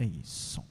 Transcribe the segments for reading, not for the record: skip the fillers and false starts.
É isso.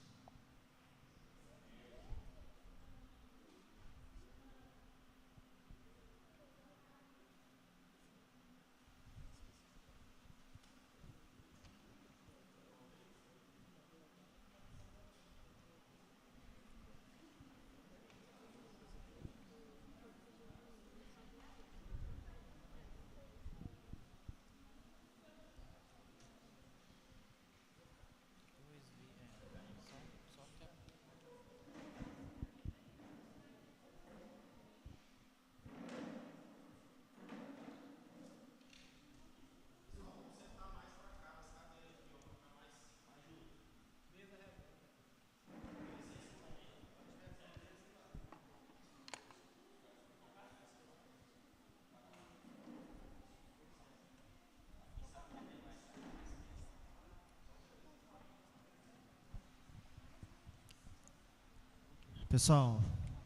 Pessoal,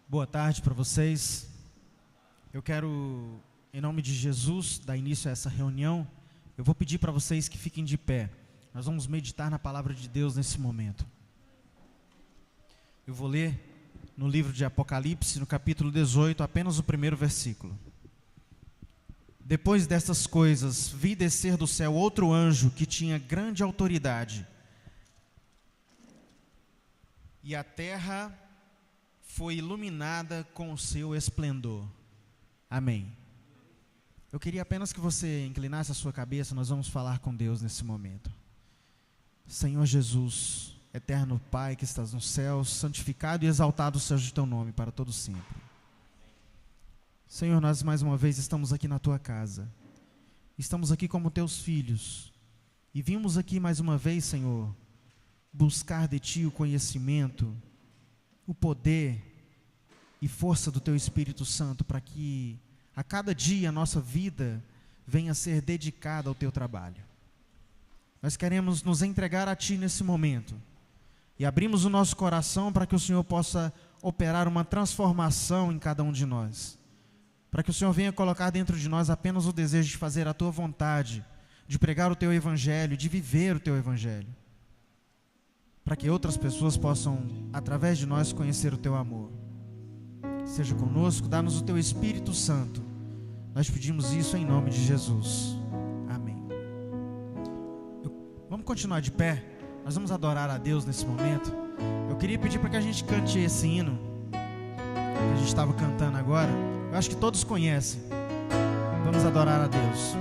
boa tarde para vocês. Eu quero, em nome de Jesus, dar início a essa reunião. Eu vou pedir para vocês que fiquem de pé. Nós vamos meditar na palavra de Deus nesse momento. Eu vou ler no livro de Apocalipse, no capítulo 18, apenas o primeiro versículo. Depois destas coisas, vi descer do céu outro anjo que tinha grande autoridade. E a terra foi iluminada com o seu esplendor. Amém. Eu queria apenas que você inclinasse a sua cabeça. Nós vamos falar com Deus nesse momento. Senhor Jesus, eterno Pai que estás nos céus, santificado e exaltado seja o teu nome para todo sempre. Senhor, nós mais uma vez estamos aqui na tua casa. Estamos aqui como teus filhos. E vimos aqui mais uma vez, Senhor, buscar de ti o conhecimento, o poder e força do teu Espírito Santo, para que a cada dia a nossa vida venha a ser dedicada ao teu trabalho. Nós queremos nos entregar a ti nesse momento e abrimos o nosso coração para que o Senhor possa operar uma transformação em cada um de nós, para que o Senhor venha colocar dentro de nós apenas o desejo de fazer a tua vontade, de pregar o teu evangelho, de viver o teu evangelho, para que outras pessoas possam, através de nós, conhecer o teu amor. Seja conosco, dá-nos o teu Espírito Santo. Nós pedimos isso em nome de Jesus. Amém. Vamos continuar de pé. Nós vamos adorar a Deus nesse momento. Eu queria pedir para que a gente cante esse hino que a gente estava cantando agora. Eu acho que todos conhecem. Vamos adorar a Deus.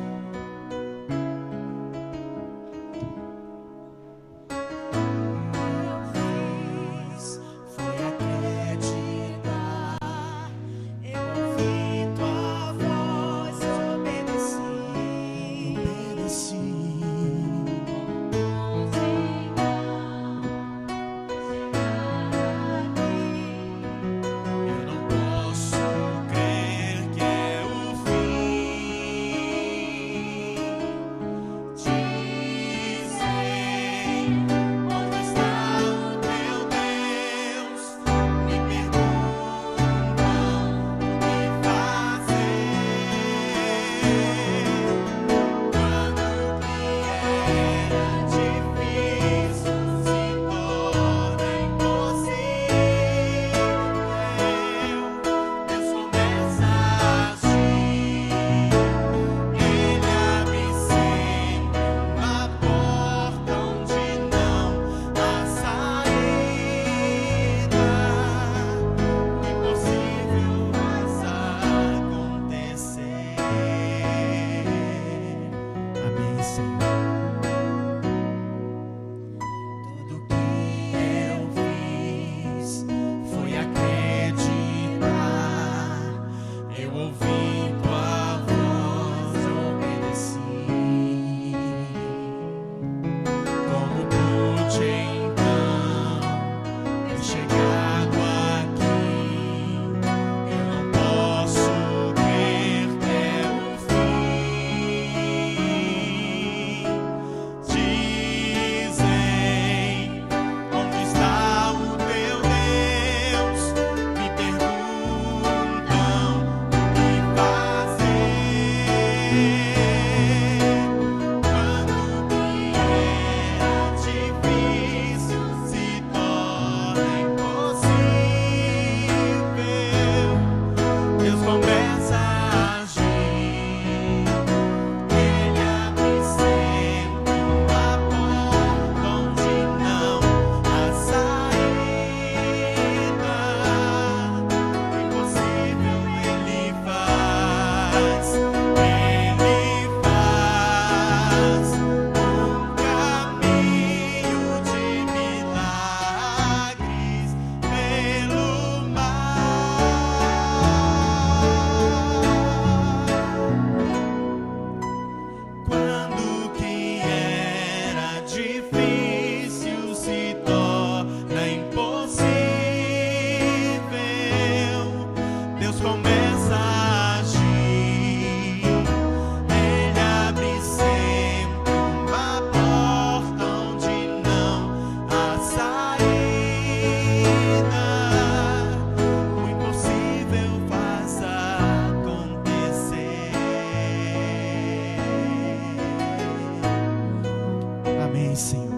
Amém, Senhor.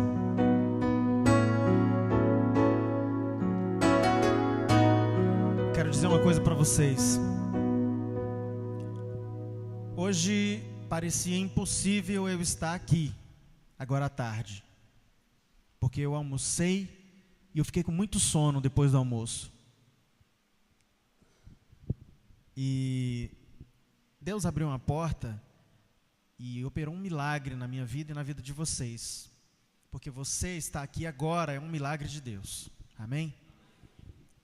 Quero dizer uma coisa para vocês. Hoje parecia impossível eu estar aqui, agora à tarde, porque eu almocei e eu fiquei com muito sono depois do almoço. E Deus abriu uma porta e operou um milagre na minha vida e na vida de vocês, porque você está aqui agora é um milagre de Deus, amém?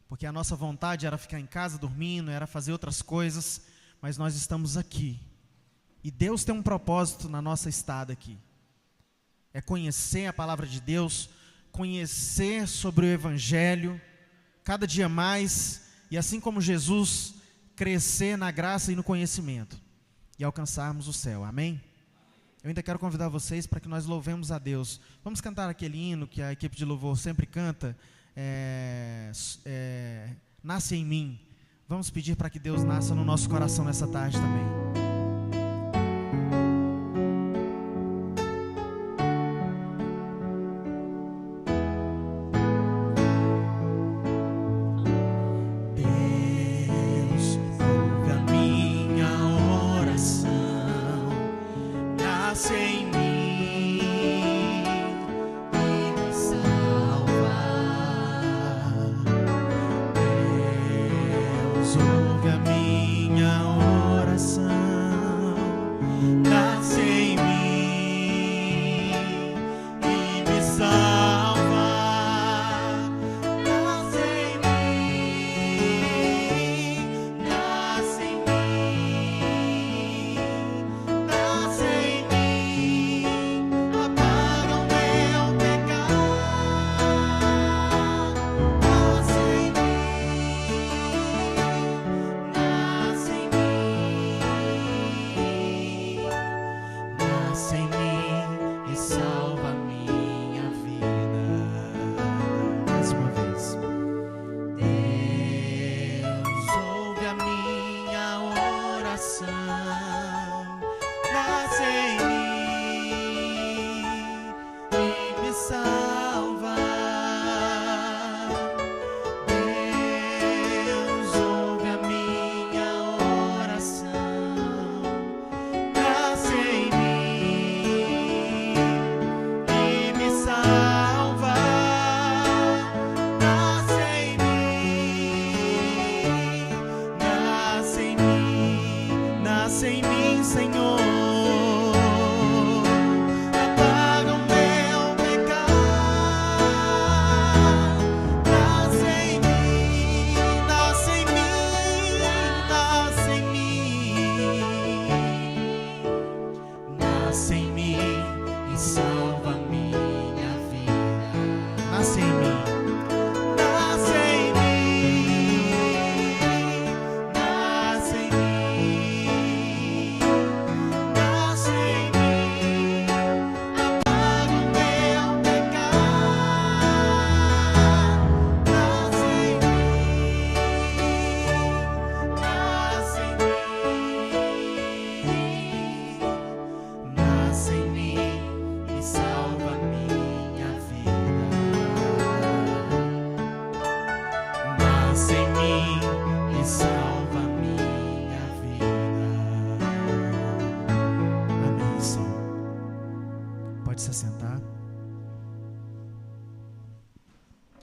Porque a nossa vontade era ficar em casa dormindo, era fazer outras coisas, mas nós estamos aqui, e Deus tem um propósito na nossa estada aqui, é conhecer a palavra de Deus, conhecer sobre o Evangelho, cada dia mais, e assim como Jesus, crescer na graça e no conhecimento, e alcançarmos o céu, amém? Eu ainda quero convidar vocês para que nós louvemos a Deus. Vamos cantar aquele hino que a equipe de louvor sempre canta, Nasce em Mim. Vamos pedir para que Deus nasça no nosso coração nessa tarde também.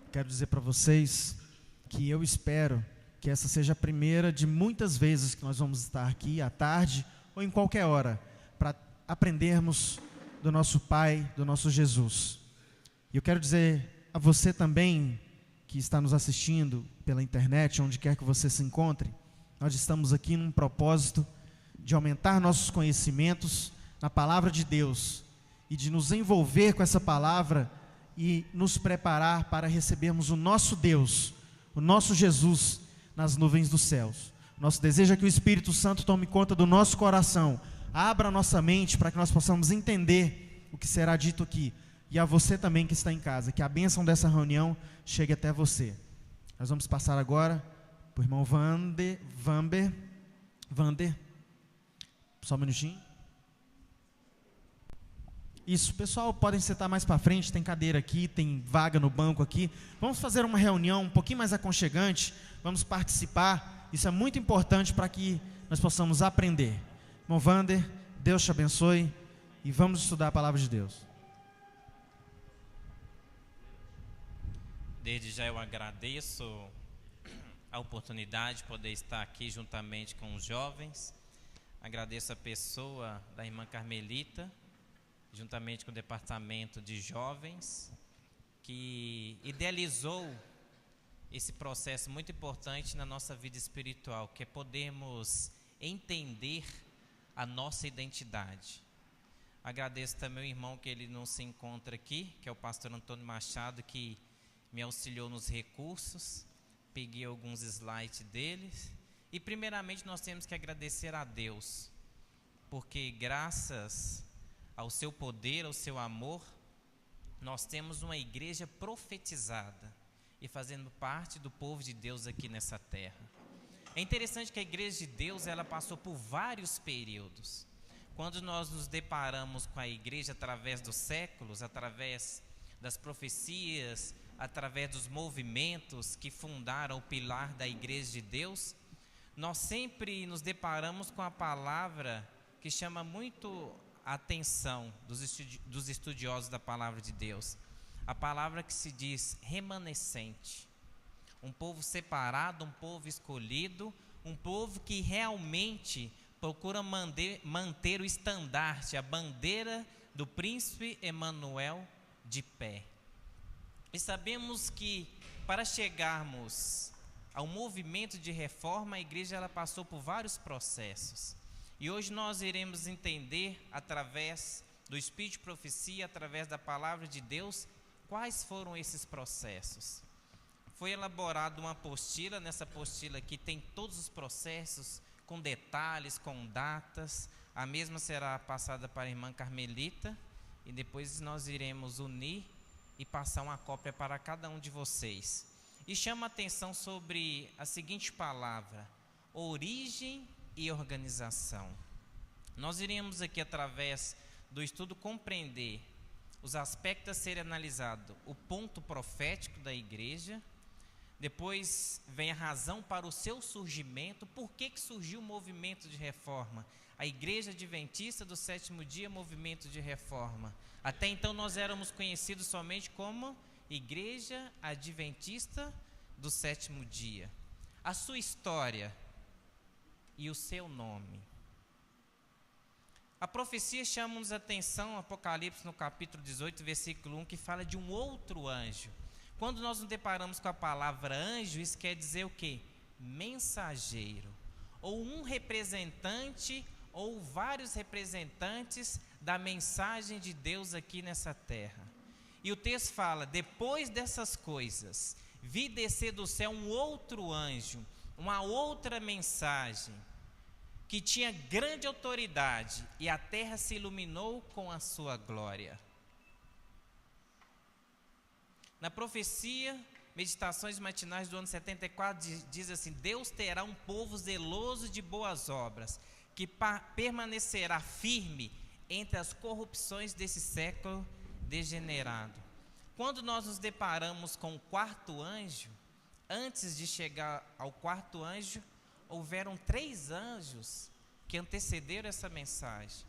Quero dizer para vocês que eu espero que essa seja a primeira de muitas vezes que nós vamos estar aqui à tarde ou em qualquer hora para aprendermos do nosso Pai, do nosso Jesus. E eu quero dizer a você também que está nos assistindo pela internet, onde quer que você se encontre, nós estamos aqui num propósito de aumentar nossos conhecimentos na palavra de Deus e de nos envolver com essa palavra e nos preparar para recebermos o nosso Deus, o nosso Jesus nas nuvens dos céus. Nosso desejo é que o Espírito Santo tome conta do nosso coração, abra a nossa mente para que nós possamos entender o que será dito aqui. E a você também que está em casa, que a bênção dessa reunião chegue até você. Nós vamos passar agora para o irmão Vander, só um minutinho. Isso, pessoal, podem sentar mais para frente, tem cadeira aqui, tem vaga no banco aqui. Vamos fazer uma reunião um pouquinho mais aconchegante, vamos participar. Isso é muito importante para que nós possamos aprender. Irmão Wander, Deus te abençoe e vamos estudar a palavra de Deus. Desde já eu agradeço a oportunidade de poder estar aqui juntamente com os jovens. Agradeço a pessoa da irmã Carmelita, juntamente com o departamento de jovens, que idealizou esse processo muito importante na nossa vida espiritual, que é podermos entender a nossa identidade. Agradeço também o irmão que ele não se encontra aqui, que é o pastor Antônio Machado, que me auxiliou nos recursos. Peguei alguns slides deles. E primeiramente nós temos que agradecer a Deus, porque graças ao seu poder, ao seu amor, nós temos uma igreja profetizada e fazendo parte do povo de Deus aqui nessa terra. É interessante que a igreja de Deus, ela passou por vários períodos. Quando nós nos deparamos com a igreja através dos séculos, através das profecias, através dos movimentos que fundaram o pilar da igreja de Deus, nós sempre nos deparamos com a palavra que chama muito a atenção dos estudiosos da palavra de Deus. A palavra que se diz remanescente. Um povo separado, um povo escolhido, um povo que realmente procura manter o estandarte, a bandeira do príncipe Emanuel de pé. E sabemos que para chegarmos ao movimento de reforma, a igreja ela passou por vários processos. E hoje nós iremos entender, através do Espírito de Profecia, através da Palavra de Deus, quais foram esses processos. Foi elaborada uma apostila, nessa apostila aqui tem todos os processos, com detalhes, com datas. A mesma será passada para a irmã Carmelita, e depois nós iremos unir e passar uma cópia para cada um de vocês. E chama a atenção sobre a seguinte palavra: origem e organização. Nós iremos aqui, através do estudo, compreender os aspectos a serem analisados, o ponto profético da igreja, depois vem a razão para o seu surgimento, por que surgiu o movimento de reforma, a igreja adventista do sétimo dia, movimento de reforma. Até então nós éramos conhecidos somente como Igreja Adventista do sétimo dia. A sua história e o seu nome. A profecia chama-nos a atenção, Apocalipse no capítulo 18, versículo 1, que fala de um outro anjo. Quando nós nos deparamos com a palavra anjo, isso quer dizer o quê? Mensageiro, ou um representante, ou vários representantes da mensagem de Deus aqui nessa terra. E o texto fala: depois dessas coisas, vi descer do céu um outro anjo, uma outra mensagem, que tinha grande autoridade, e a terra se iluminou com a sua glória. Na profecia, Meditações Matinais do ano 74, diz assim: Deus terá um povo zeloso de boas obras, que permanecerá firme entre as corrupções desse século degenerado. Quando nós nos deparamos com o quarto anjo, antes de chegar ao quarto anjo, houveram 3 anjos que antecederam essa mensagem.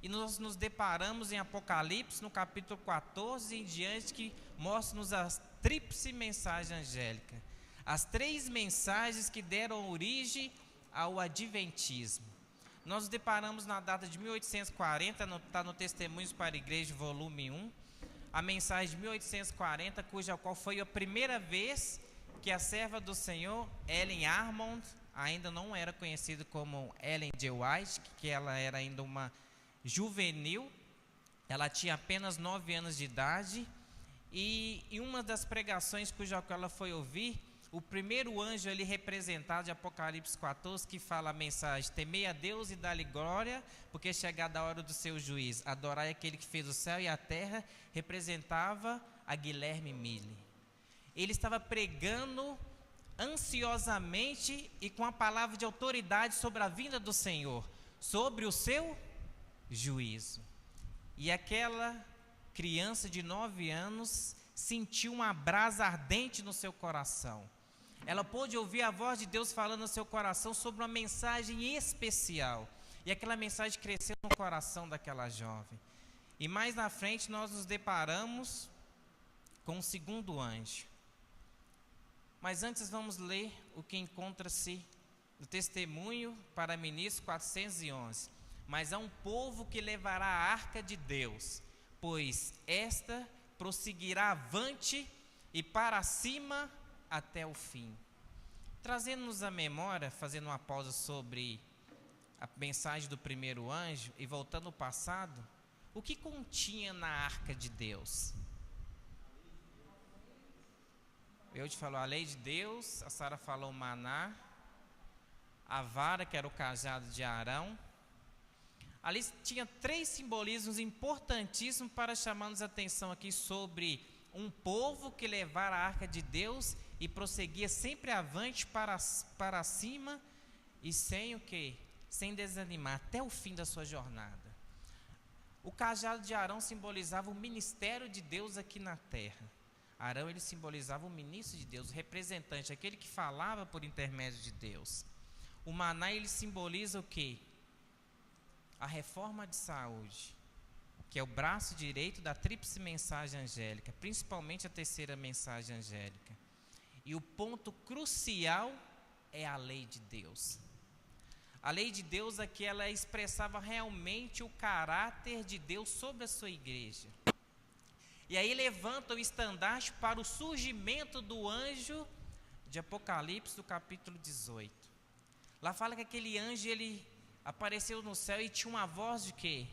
E nós nos deparamos em Apocalipse, no capítulo 14 em diante, que mostra-nos a tríplice mensagem angélica. As 3 mensagens que deram origem ao adventismo. Nós nos deparamos na data de 1840, está no Testemunhos para a Igreja, volume 1, a mensagem de 1840, qual foi a primeira vez que a serva do Senhor, Ellen Armand, ainda não era conhecida como Ellen G. White, que ela era ainda uma juvenil, ela tinha apenas 9 anos de idade, e em uma das pregações cuja ela foi ouvir, o primeiro anjo ali representado de Apocalipse 14, que fala a mensagem: temei a Deus e dá-lhe glória, porque é chegada a hora do seu juízo, adorai aquele que fez o céu e a terra, representava a Guilherme Mille. Ele estava pregando ansiosamente e com a palavra de autoridade sobre a vinda do Senhor, sobre o seu juízo. e aquela criança de 9 anos sentiu uma brasa ardente no seu coração. Ela pôde ouvir a voz de Deus falando no seu coração sobre uma mensagem especial. E aquela mensagem cresceu no coração daquela jovem. E mais na frente nós nos deparamos com o segundo anjo. Mas antes vamos ler o que encontra-se no testemunho para ministro 411. Mas há um povo que levará a arca de Deus, pois esta prosseguirá avante e para cima até o fim. Trazendo-nos à memória, fazendo uma pausa sobre a mensagem do primeiro anjo e voltando ao passado, o que continha na arca de Deus? Eu te falou a lei de Deus, a Sara falou o maná, a vara que era o cajado de Arão. Ali tinha 3 simbolismos importantíssimos para chamarmos a atenção aqui sobre um povo que levara a arca de Deus e prosseguia sempre avante para cima e sem o quê? Sem desanimar, até o fim da sua jornada. O cajado de Arão simbolizava o ministério de Deus aqui na terra. Arão, ele simbolizava o ministro de Deus, o representante, aquele que falava por intermédio de Deus. O maná, ele simboliza o quê? A reforma de saúde, que é o braço direito da tríplice mensagem angélica, principalmente a terceira mensagem angélica. E o ponto crucial é a lei de Deus. A lei de Deus aqui, ela expressava realmente o caráter de Deus sobre a sua igreja. E aí levanta o estandarte para o surgimento do anjo de Apocalipse, do capítulo 18. Lá fala que aquele anjo, ele apareceu no céu e tinha uma voz de quê?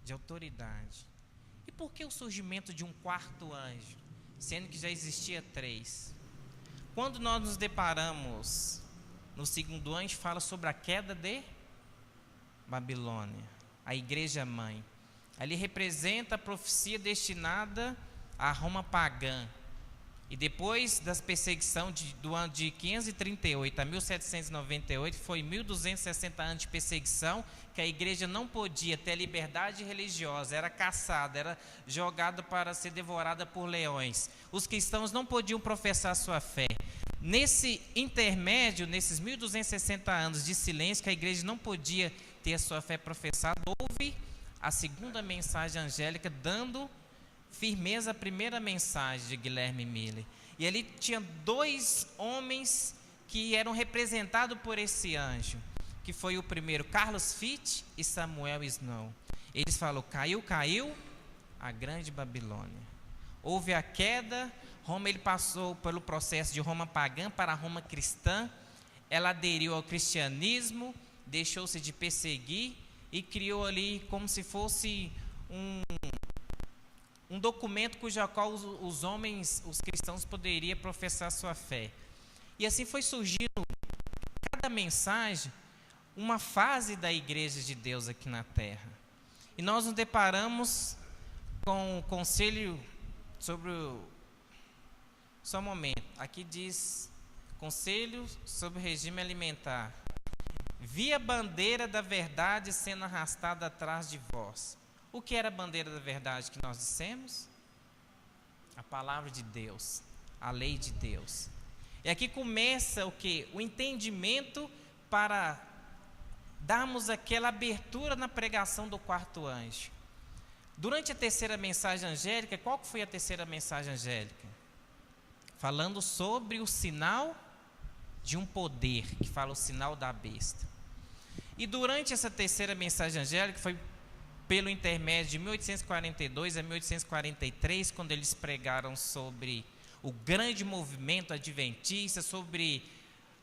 De autoridade. E por que o surgimento de um quarto anjo, sendo que já existia 3? Quando nós nos deparamos no segundo anjo, fala sobre a queda de Babilônia, a igreja mãe. Ali representa a profecia destinada à Roma pagã. E depois das perseguições do ano de 538 a 1798, foi 1260 anos de perseguição, que a igreja não podia ter liberdade religiosa, era caçada, era jogada para ser devorada por leões. Os cristãos não podiam professar sua fé. Nesse intermédio, nesses 1260 anos de silêncio, que a igreja não podia ter a sua fé professada, houve a segunda mensagem angélica, dando firmeza à primeira mensagem de Guilherme Miller. E ali tinha 2 homens que eram representados por esse anjo, que foi o primeiro, Carlos Fitt e Samuel Snow. Eles falam, caiu a grande Babilônia. Houve a queda, Roma, ele passou pelo processo de Roma pagã para a Roma cristã. Ela aderiu ao cristianismo, deixou-se de perseguir e criou ali como se fosse um documento cujo qual os homens, os cristãos, poderiam professar sua fé. E assim foi surgindo, cada mensagem, uma fase da igreja de Deus aqui na terra. E nós nos deparamos com o conselho sobre só um momento, aqui diz conselho sobre o regime alimentar. Vi a bandeira da verdade sendo arrastada atrás de vós. O que era a bandeira da verdade que nós dissemos? A palavra de Deus, a lei de Deus. E aqui começa o quê? O entendimento para darmos aquela abertura na pregação do quarto anjo. Durante a terceira mensagem angélica, qual foi a terceira mensagem angélica? Falando sobre o sinal de um poder, que fala o sinal da besta. E durante essa terceira mensagem angélica, foi pelo intermédio de 1842 a 1843, quando eles pregaram sobre o grande movimento adventista, sobre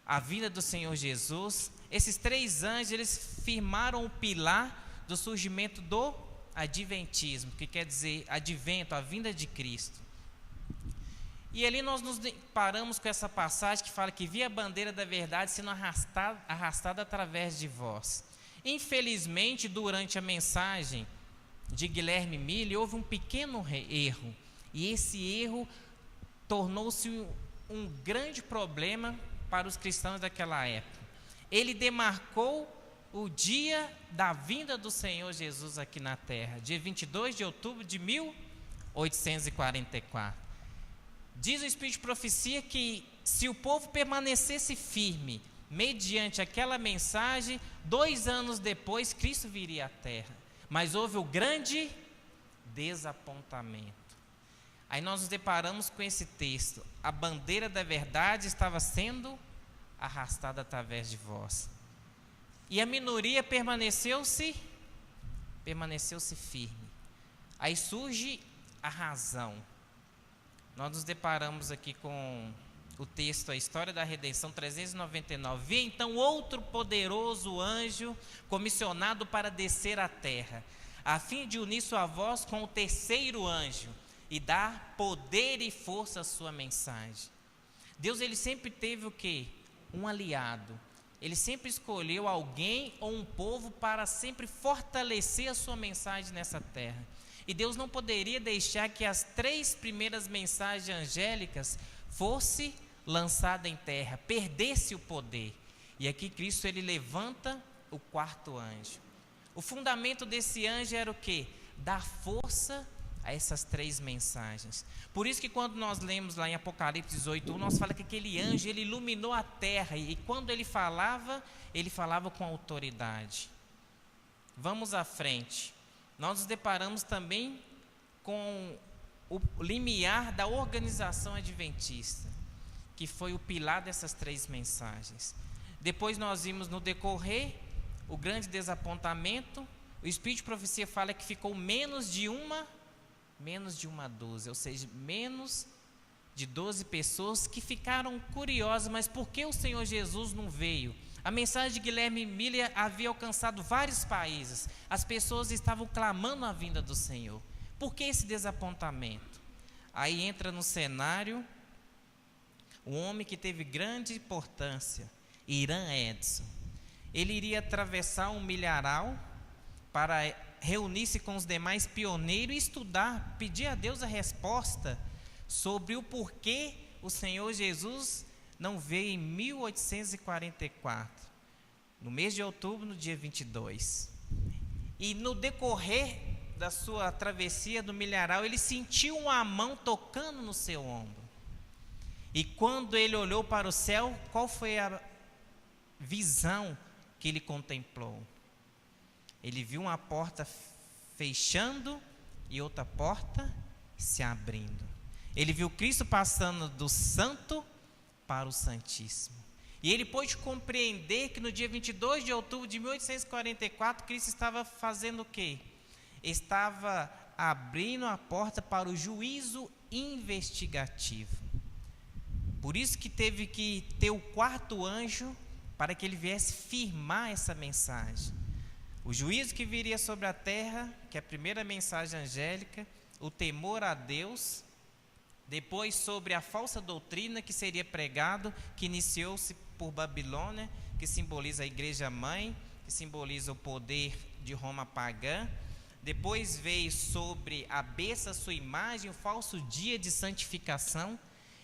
a vinda do Senhor Jesus. Esses 3 anjos, eles firmaram o pilar do surgimento do adventismo, que quer dizer advento, a vinda de Cristo. E ali nós nos deparamos com essa passagem que fala que vi a bandeira da verdade sendo arrastada através de vós. Infelizmente, durante a mensagem de Guilherme Miller, houve um pequeno erro. E esse erro tornou-se um grande problema para os cristãos daquela época. Ele demarcou o dia da vinda do Senhor Jesus aqui na terra, dia 22 de outubro de 1844. Diz o Espírito de Profecia que se o povo permanecesse firme mediante aquela mensagem, 2 anos depois Cristo viria à terra. Mas houve o grande desapontamento. Aí nós nos deparamos com esse texto: a bandeira da verdade estava sendo arrastada através de vós. E a minoria permaneceu-se firme. Aí surge a razão. Nós nos deparamos aqui com o texto, a história da redenção 399. Vi então outro poderoso anjo comissionado para descer à terra, a fim de unir sua voz com o terceiro anjo e dar poder e força à sua mensagem. Deus, ele sempre teve o quê? Um aliado. Ele sempre escolheu alguém ou um povo para sempre fortalecer a sua mensagem nessa terra. E Deus não poderia deixar que as 3 primeiras mensagens angélicas fosse lançada em terra, perdesse o poder. E aqui Cristo, ele levanta o 4º anjo. O fundamento desse anjo era o quê? Dar força a essas 3 mensagens. Por isso que quando nós lemos lá em Apocalipse 18:1, nós fala que aquele anjo, ele iluminou a terra, e quando ele falava com autoridade. Vamos à frente. Nós nos deparamos também com o limiar da organização adventista, que foi o pilar dessas 3 mensagens. Depois nós vimos no decorrer o grande desapontamento. O Espírito de Profecia fala que ficou menos de uma dúzia, ou seja, menos de 12 pessoas que ficaram curiosas, mas por que o Senhor Jesus não veio? A mensagem de Guilherme Miller havia alcançado vários países, as pessoas estavam clamando a vinda do Senhor. Por que esse desapontamento? Aí entra no cenário um homem que teve grande importância, Irã Edson. Ele iria atravessar um milharal para reunir-se com os demais pioneiros e estudar, pedir a Deus a resposta sobre o porquê o Senhor Jesus não veio em 1844, no mês de outubro, no dia 22. E no decorrer da sua travessia do milharal, ele sentiu uma mão tocando no seu ombro. E quando ele olhou para o céu, qual foi a visão que ele contemplou? Ele viu uma porta fechando e outra porta se abrindo. Ele viu Cristo passando do santo para o santíssimo. E ele pôde compreender que no dia 22 de outubro de 1844, Cristo estava fazendo o quê? Estava abrindo a porta para o juízo investigativo. Por isso que teve que ter o 4º anjo para que ele viesse firmar essa mensagem. O juízo que viria sobre a terra, que é a primeira mensagem angélica, o temor a Deus, depois sobre a falsa doutrina que seria pregado, que iniciou-se por Babilônia, que simboliza a igreja mãe, que simboliza o poder de Roma pagã. Depois veio sobre a besta, sua imagem, o falso dia de santificação.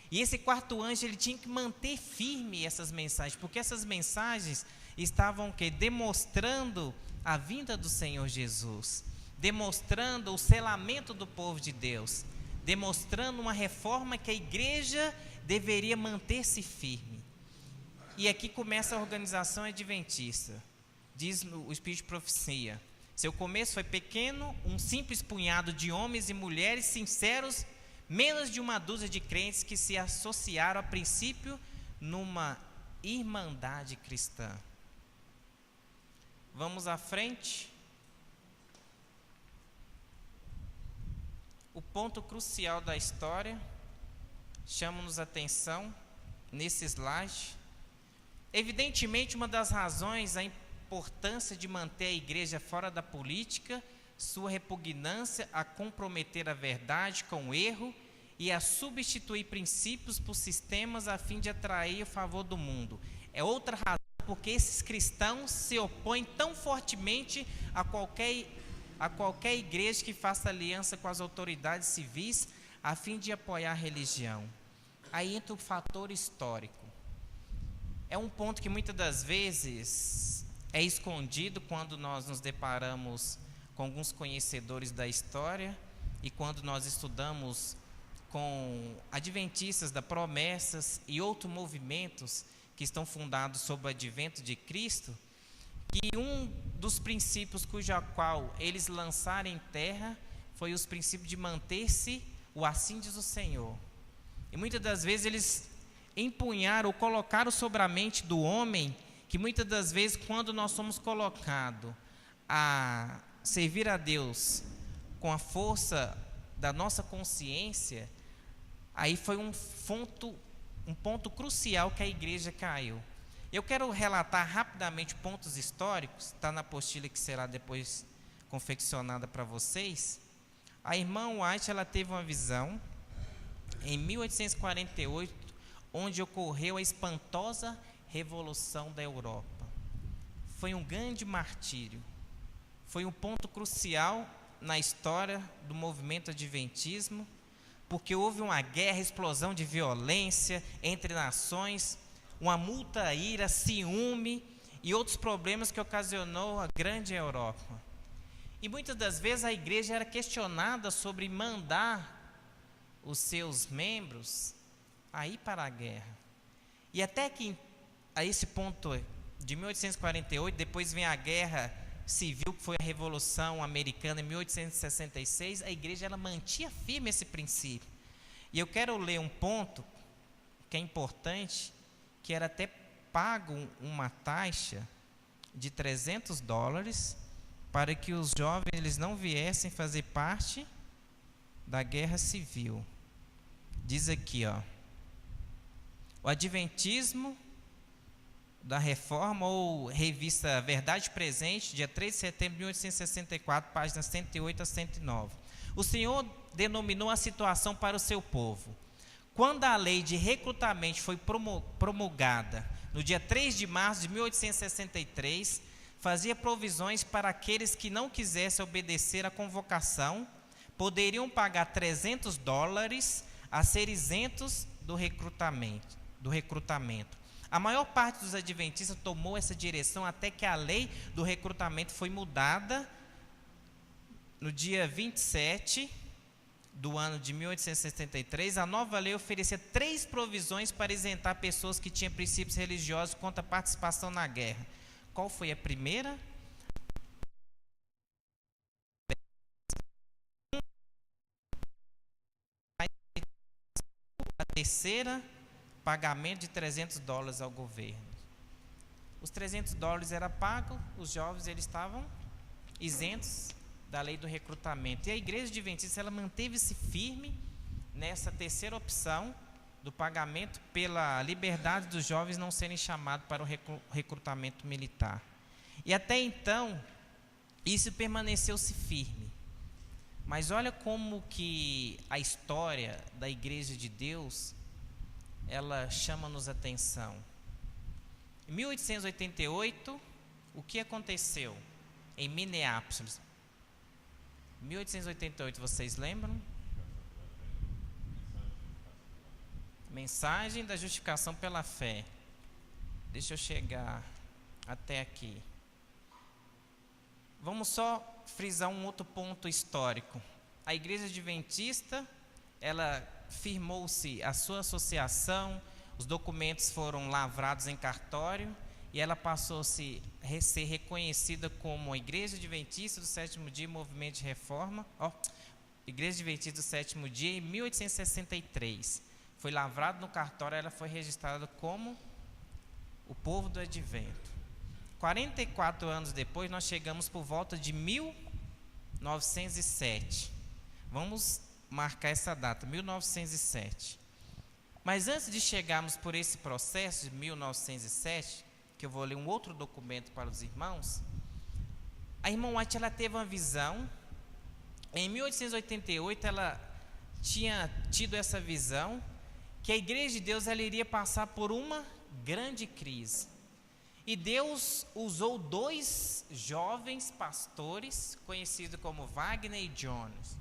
E esse 4º anjo, ele tinha que manter firme essas mensagens, porque essas mensagens estavam demonstrando a vinda do Senhor Jesus, demonstrando o selamento do povo de Deus, demonstrando uma reforma que a igreja deveria manter-se firme. E aqui começa a organização adventista. Diz o Espírito de Profecia: seu começo foi pequeno, um simples punhado de homens e mulheres sinceros, menos de uma dúzia de crentes que se associaram a princípio numa irmandade cristã. Vamos à frente. O ponto crucial da história chama-nos a atenção nesse slide. Evidentemente, uma das razões, a importância de manter a igreja fora da política, sua repugnância a comprometer a verdade com o erro e a substituir princípios por sistemas a fim de atrair o favor do mundo. É outra razão porque esses cristãos se opõem tão fortemente a qualquer igreja que faça aliança com as autoridades civis a fim de apoiar a religião. Aí entra o fator histórico. É um ponto que muitas das vezes é escondido quando nós nos deparamos com alguns conhecedores da história e quando nós estudamos com adventistas da Promessas e outros movimentos que estão fundados sobre o advento de Cristo, que um dos princípios cuja qual eles lançaram em terra foi os princípios de manter-se o assim diz o Senhor. E muitas das vezes eles empunharam ou colocaram sobre a mente do homem que muitas das vezes quando nós somos colocados a servir a Deus com a força da nossa consciência, aí foi um ponto crucial que a igreja caiu. Eu quero relatar rapidamente pontos históricos, está na apostila que será depois confeccionada para vocês. A irmã White, ela teve uma visão em 1848, onde ocorreu a espantosa Revolução da Europa. Foi um grande martírio, foi um ponto crucial na história do movimento adventismo, porque houve uma guerra, explosão de violência entre nações, uma muita ira, ciúme e outros problemas que ocasionou a grande Europa. E muitas das vezes a igreja era questionada sobre mandar os seus membros a ir para a guerra. E até que a esse ponto de 1848, depois vem a guerra civil, que foi a Revolução Americana em 1866, a igreja ela mantinha firme esse princípio. E eu quero ler um ponto que é importante, que era até pago uma taxa de $300 para que os jovens eles não viessem fazer parte da guerra civil. Diz aqui, ó, o Adventismo da Reforma, ou revista Verdade Presente, dia 3 de setembro de 1864, páginas 108 a 109. O Senhor denominou a situação para o seu povo. Quando a lei de recrutamento foi promulgada no dia 3 de março de 1863, fazia provisões para aqueles que não quisessem obedecer à convocação, poderiam pagar $300 a ser isentos do recrutamento. A maior parte dos adventistas tomou essa direção até que a lei do recrutamento foi mudada no dia 27 do ano de 1873. A nova lei oferecia 3 provisões para isentar pessoas que tinham princípios religiosos contra a participação na guerra. Qual foi a primeira? A terceira, pagamento de $300 ao governo. Os $300 era pago, os jovens eles estavam isentos da lei do recrutamento. E a igreja adventista ela manteve-se firme nessa terceira opção do pagamento pela liberdade dos jovens não serem chamados para o recrutamento militar. E até então, isso permaneceu-se firme. Mas olha como que a história da igreja de Deus, ela chama-nos atenção. Em 1888, o que aconteceu em Minneapolis? 1888, vocês lembram? Mensagem da justificação pela fé. Deixa eu chegar até aqui. Vamos só frisar um outro ponto histórico. A igreja adventista, ela firmou-se a sua associação, os documentos foram lavrados em cartório e ela passou a ser reconhecida como a Igreja Adventista do Sétimo Dia, Movimento de Reforma, Igreja Adventista do Sétimo Dia, em 1863. Foi lavrado no cartório, ela foi registrada como o povo do Advento. 44 anos depois, nós chegamos por volta de 1907. Vamos marcar essa data, 1907. Mas antes de chegarmos por esse processo de 1907, que eu vou ler um outro documento para os irmãos, a irmã White ela teve uma visão. Em 1888 ela tinha tido essa visão que a igreja de Deus ela iria passar por uma grande crise. E Deus usou 2 jovens pastores, conhecidos como Wagner e Jones.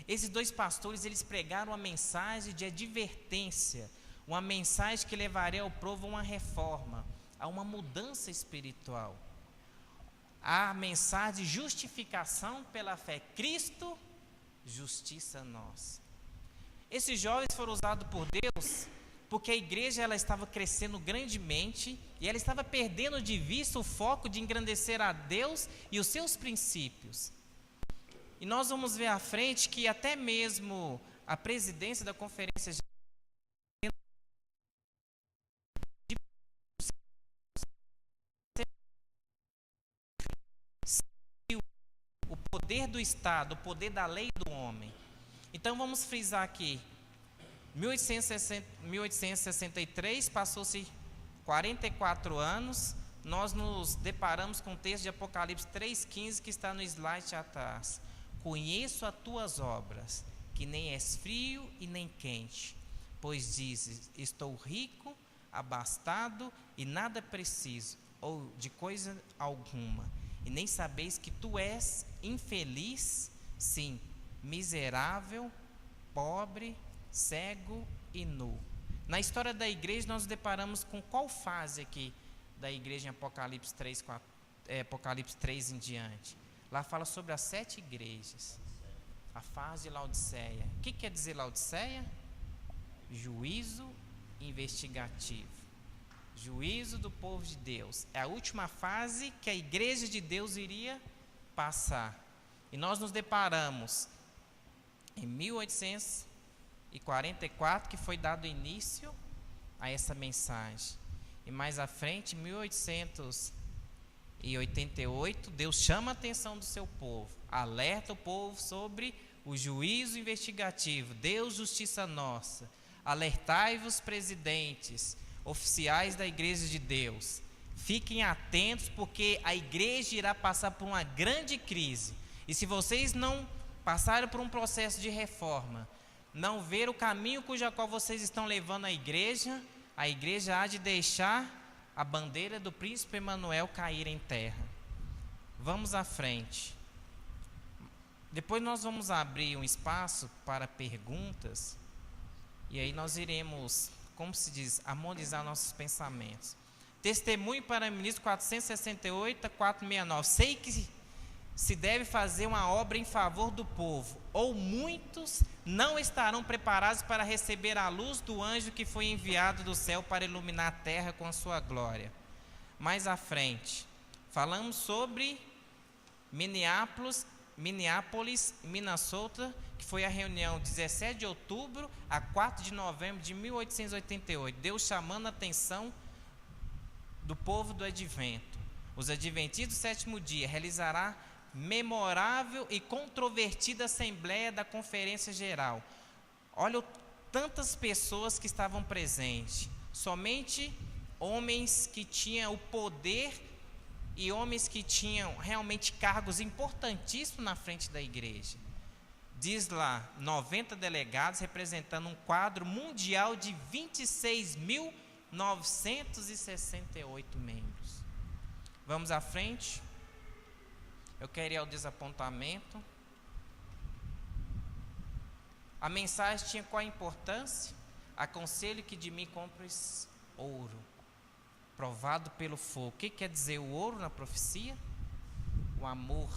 Esses 2 pastores, eles pregaram uma mensagem de advertência, uma mensagem que levaria ao povo a uma reforma, a uma mudança espiritual. a mensagem de justificação pela fé. Cristo, justiça nossa. Esses jovens foram usados por Deus porque a igreja ela estava crescendo grandemente e ela estava perdendo de vista o foco de engrandecer a Deus e os seus princípios. E nós vamos ver à frente que até mesmo a presidência da conferência o poder do Estado, o poder da lei do homem. Então vamos frisar aqui, 1863, passou-se 44 anos, nós nos deparamos com o texto de Apocalipse 3,15 que está no slide atrás. Conheço as tuas obras, que nem és frio e nem quente, pois dizes, estou rico, abastado e nada preciso, ou de coisa alguma, e nem sabeis que tu és infeliz, sim, miserável, pobre, cego e nu. Na história da igreja nós nos deparamos com qual fase aqui da igreja em Apocalipse 3, Apocalipse 3 em diante? Lá fala sobre as 7 igrejas. A fase de Laodiceia. O que quer dizer Laodiceia? Juízo investigativo. Juízo do povo de Deus. É a última fase que a igreja de Deus iria passar. E nós nos deparamos em 1844, que foi dado início a essa mensagem. E mais à frente, em 1888, Deus chama a atenção do seu povo, alerta o povo sobre o juízo investigativo. Deus, justiça nossa, alertai-vos, presidentes, oficiais da igreja de Deus, fiquem atentos, porque a igreja irá passar por uma grande crise, e se vocês não passarem por um processo de reforma, não ver o caminho cujo qual vocês estão levando a igreja há de deixar a bandeira do príncipe Emanuel cair em terra. Vamos à frente. Depois nós vamos abrir um espaço para perguntas, e aí nós iremos, como se diz, harmonizar nossos pensamentos. Testemunho para o ministro 468 a 469. Sei que se deve fazer uma obra em favor do povo, ou muitos não estarão preparados para receber a luz do anjo que foi enviado do céu para iluminar a terra com a sua glória. Mais à frente, falamos sobre Minneapolis, Minnesota, que foi a reunião 17 de outubro a 4 de novembro de 1888. Deus chamando a atenção do povo do advento. Os adventistas do sétimo dia realizará memorável e controvertida assembleia da conferência geral. Olha tantas pessoas que estavam presentes, somente homens que tinham o poder e homens que tinham realmente cargos importantíssimos na frente da igreja. Diz lá, 90 delegados representando um quadro mundial de 26.968 membros. Vamos à frente. Eu quero ir ao desapontamento. A mensagem tinha qual a importância? Aconselho que de mim compres ouro, provado pelo fogo. O que quer dizer o ouro na profecia? O amor,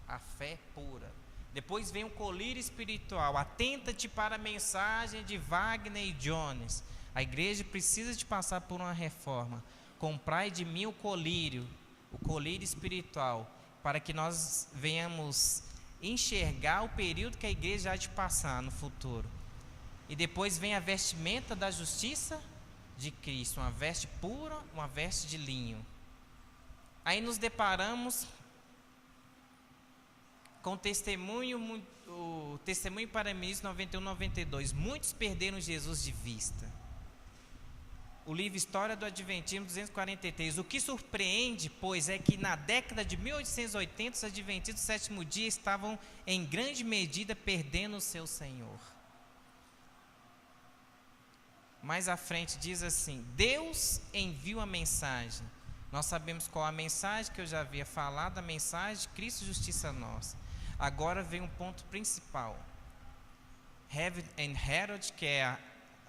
a fé pura. Depois vem o colírio espiritual. Atenta-te para a mensagem de Wagner e Jones. A igreja precisa de passar por uma reforma. Comprai de mim o colírio espiritual, para que nós venhamos enxergar o período que a igreja há de passar no futuro. E depois vem a vestimenta da justiça de Cristo, uma veste pura, uma veste de linho. Aí nos deparamos com o testemunho para ministro 91-92. Muitos perderam Jesus de vista. O livro História do Adventismo 243. O que surpreende, pois, é que na década de 1880 os adventistas do sétimo dia estavam em grande medida perdendo o seu Senhor. Mais à frente diz assim: Deus enviou a mensagem. Nós sabemos qual a mensagem que eu já havia falado, a mensagem de Cristo, justiça nossa. Agora vem um ponto principal. Heaven and Herald, que é a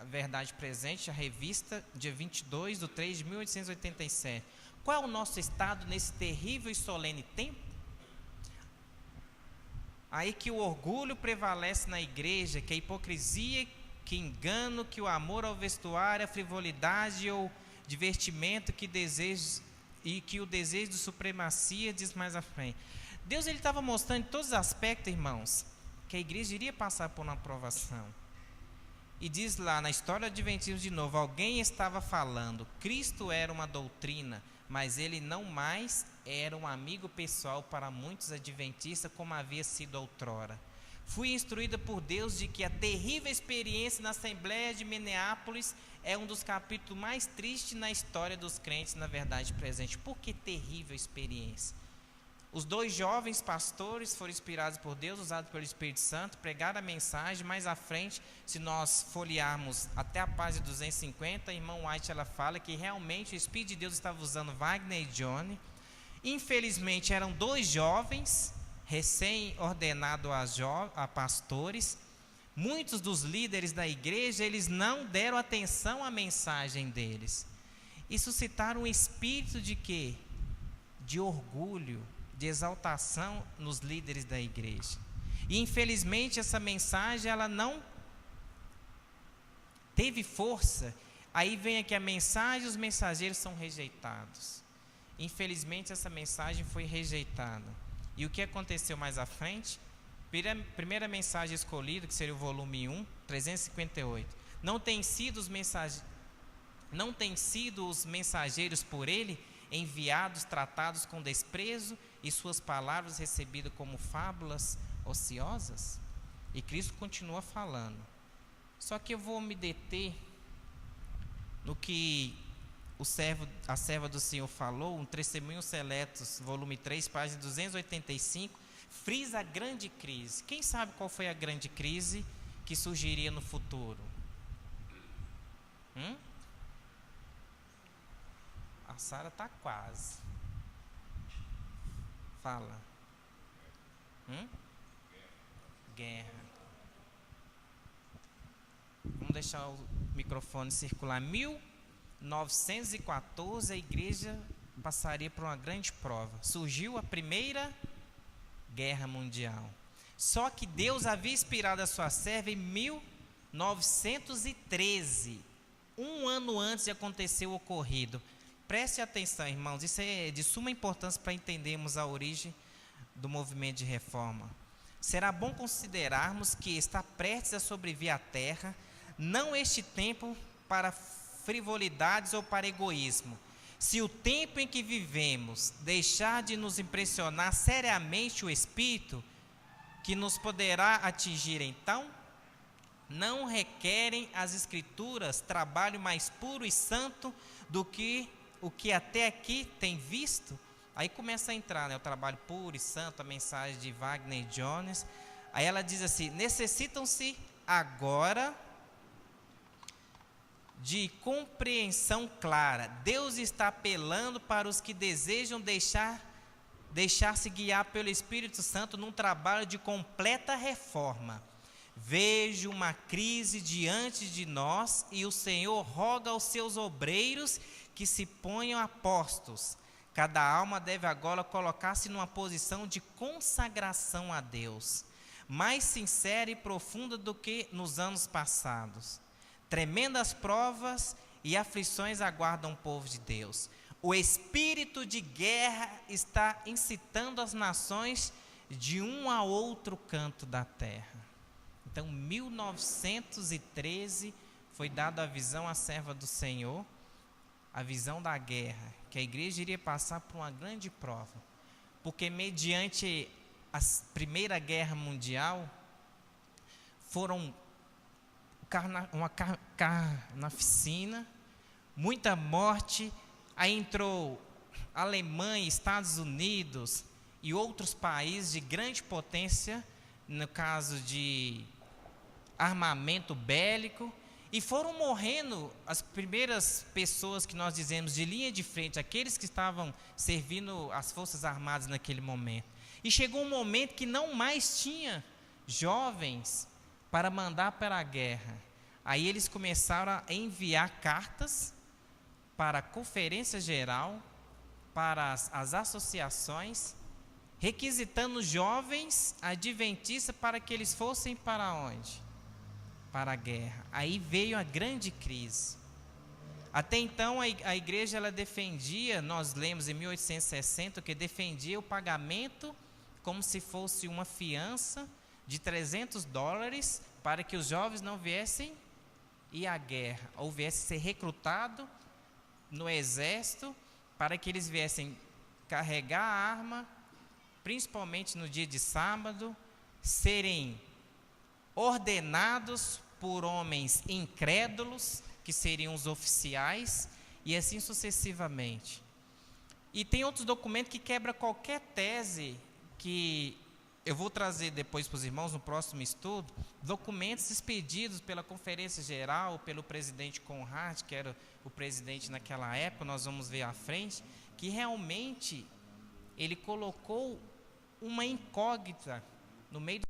Verdade Presente, a revista, dia 22 de 3 de 1887. Qual é o nosso estado nesse terrível e solene tempo? Aí que o orgulho prevalece na igreja, que a hipocrisia, que engano, que o amor ao vestuário, a frivolidade ou divertimento, que desejo e que o desejo de supremacia diz mais à frente. Deus ele estava mostrando em todos os aspectos, irmãos, que a igreja iria passar por uma provação. E diz lá na história do Adventismo de novo, alguém estava falando, Cristo era uma doutrina, mas ele não mais era um amigo pessoal para muitos adventistas como havia sido outrora. Fui instruída por Deus de que a terrível experiência na Assembleia de Minneapolis é um dos capítulos mais tristes na história dos crentes na verdade presente. Por que terrível experiência? Os 2 jovens pastores foram inspirados por Deus, usados pelo Espírito Santo, pregaram a mensagem. Mais à frente, se nós folhearmos até a página 250, a irmã White ela fala que realmente o Espírito de Deus estava usando Wagner e Johnny. Infelizmente eram 2 jovens, recém-ordenados a pastores. Muitos dos líderes da igreja, eles não deram atenção à mensagem deles. E suscitaram um espírito de quê? De orgulho, de exaltação nos líderes da igreja. E infelizmente essa mensagem ela não teve força. Aí vem aqui a mensagem, os mensageiros são rejeitados. Infelizmente essa mensagem foi rejeitada. E o que aconteceu mais à frente? Primeira mensagem escolhida, que seria o volume 1, 358. Não têm sido os mensageiros por ele enviados, tratados com desprezo, e suas palavras recebidas como fábulas ociosas? E Cristo continua falando. Só que eu vou me deter no que a serva do Senhor falou, um Testemunho Seletos, volume 3, página 285, frisa a grande crise. Quem sabe qual foi a grande crise que surgiria no futuro? A Sara está quase. Fala. Guerra. Vamos deixar o microfone circular. 1914, a igreja passaria por uma grande prova. Surgiu a Primeira Guerra Mundial. Só que Deus havia inspirado a sua serva em 1913, um ano antes de acontecer o ocorrido. Preste atenção, irmãos, isso é de suma importância para entendermos a origem do movimento de reforma. Será bom considerarmos que está prestes a sobreviver à terra, não este tempo para frivolidades ou para egoísmo. Se o tempo em que vivemos deixar de nos impressionar seriamente o Espírito, que nos poderá atingir então, não requerem as Escrituras trabalho mais puro e santo do que o que até aqui tem visto? Aí começa a entrar, o trabalho puro e santo, a mensagem de Wagner e Jones. Aí ela diz assim, necessitam-se agora de compreensão clara. Deus está apelando para os que desejam deixar-se guiar pelo Espírito Santo num trabalho de completa reforma. Vejo uma crise diante de nós e o Senhor roga aos seus obreiros que se ponham a postos. Cada alma deve agora colocar-se numa posição de consagração a Deus, mais sincera e profunda do que nos anos passados. Tremendas provas e aflições aguardam o povo de Deus. O espírito de guerra está incitando as nações de um a outro canto da terra. Então, 1913 foi dada a visão à serva do Senhor, a visão da guerra, que a igreja iria passar por uma grande prova, porque mediante a Primeira Guerra Mundial, foram uma carnificina, muita morte, aí entrou Alemanha, Estados Unidos e outros países de grande potência, no caso de armamento bélico, e foram morrendo as primeiras pessoas que nós dizemos de linha de frente, aqueles que estavam servindo as forças armadas naquele momento. E chegou um momento que não mais tinha jovens para mandar para a guerra. Aí eles começaram a enviar cartas para a Conferência Geral para as associações, requisitando jovens adventistas para que eles fossem para onde? Para a guerra. Aí veio a grande crise. Até então a igreja ela defendia, nós lemos em 1860, que defendia o pagamento como se fosse uma fiança de $300 para que os jovens não viessem ir à guerra, ou viessem ser recrutados no exército, para que eles viessem carregar a arma, principalmente no dia de sábado, serem ordenados por homens incrédulos, que seriam os oficiais, e assim sucessivamente. E tem outros documentos que quebram qualquer tese, que eu vou trazer depois para os irmãos no próximo estudo, documentos expedidos pela Conferência Geral, pelo presidente Conrad, que era o presidente naquela época, nós vamos ver à frente, que realmente ele colocou uma incógnita no meio do...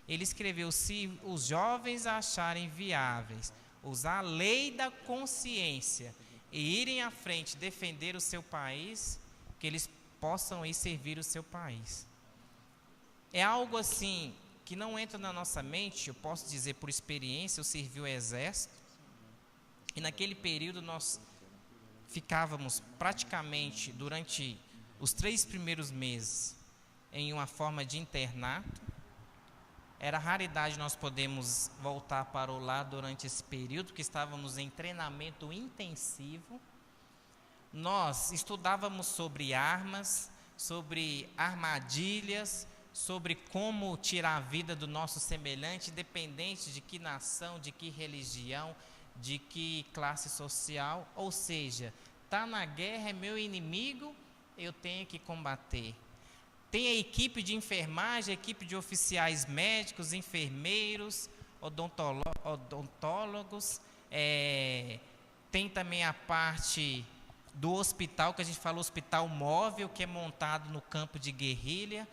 Ele escreveu: se os jovens acharem viáveis usar a lei da consciência e irem à frente defender o seu país, que eles possam ir servir o seu país. É algo assim que não entra na nossa mente. Eu posso dizer por experiência, eu servi o exército, e naquele período nós ficávamos praticamente durante os 3 primeiros meses em uma forma de internato. Era raridade nós podermos voltar para o lar durante esse período, porque estávamos em treinamento intensivo. Nós estudávamos sobre armas, sobre armadilhas, sobre como tirar a vida do nosso semelhante, independente de que nação, de que religião, de que classe social. Ou seja, está na guerra, é meu inimigo, eu tenho que combater. Tem a equipe de enfermagem, a equipe de oficiais médicos, enfermeiros, odontólogos, tem também a parte do hospital, que a gente fala hospital móvel, que é montado no campo de guerrilha.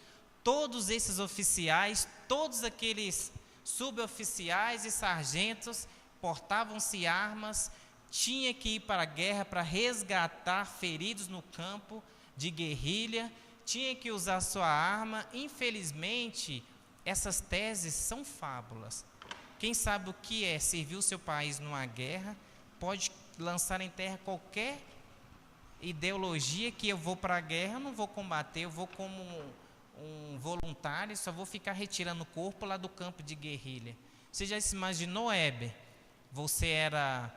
Todos esses oficiais, todos aqueles suboficiais e sargentos portavam-se armas, tinha que ir para a guerra para resgatar feridos no campo de guerrilha, tinha que usar sua arma. Infelizmente, essas teses são fábulas. Quem sabe o que é servir o seu país numa guerra, pode lançar em terra qualquer ideologia que eu vou para a guerra, eu não vou combater, eu vou como um voluntário, só vou ficar retirando o corpo lá do campo de guerrilha. Você já se imaginou, Heber? Você era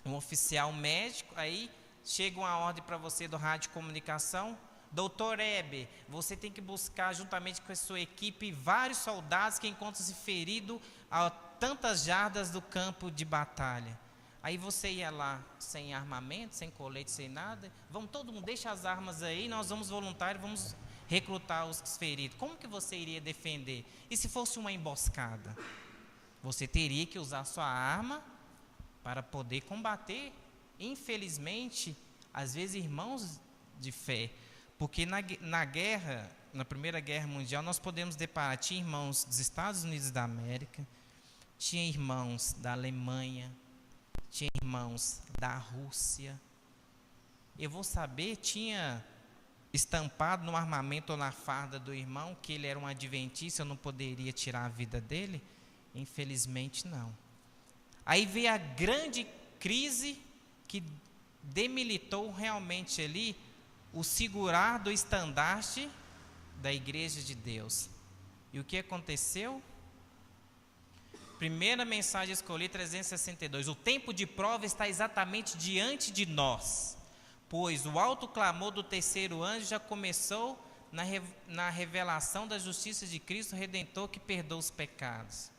um oficial médico, aí chega uma ordem para você do rádio de comunicação: Doutor Heber, você tem que buscar juntamente com a sua equipe vários soldados que encontram-se feridos a tantas jardas do campo de batalha. Aí você ia lá sem armamento, sem colete, sem nada. Vamos, todo mundo deixa as armas aí, nós vamos voluntários, vamos recrutar os feridos. Como que você iria defender? E se fosse uma emboscada? Você teria que usar sua arma para poder combater. Infelizmente, às vezes irmãos de fé, porque na guerra, na Primeira Guerra Mundial, nós podemos deparar, tinha irmãos dos Estados Unidos da América, tinha irmãos da Alemanha, tinha irmãos da Rússia. Eu vou saber, tinha estampado no armamento ou na farda do irmão que ele era um adventista, eu não poderia tirar a vida dele? Infelizmente não. Aí veio a grande crise que demilitou realmente ali o segurar do estandarte da Igreja de Deus. E o que aconteceu? Primeira mensagem escolhida, 362. O tempo de prova está exatamente diante de nós, pois o alto clamor do terceiro anjo já começou na revelação da justiça de Cristo Redentor, que perdoa os pecados.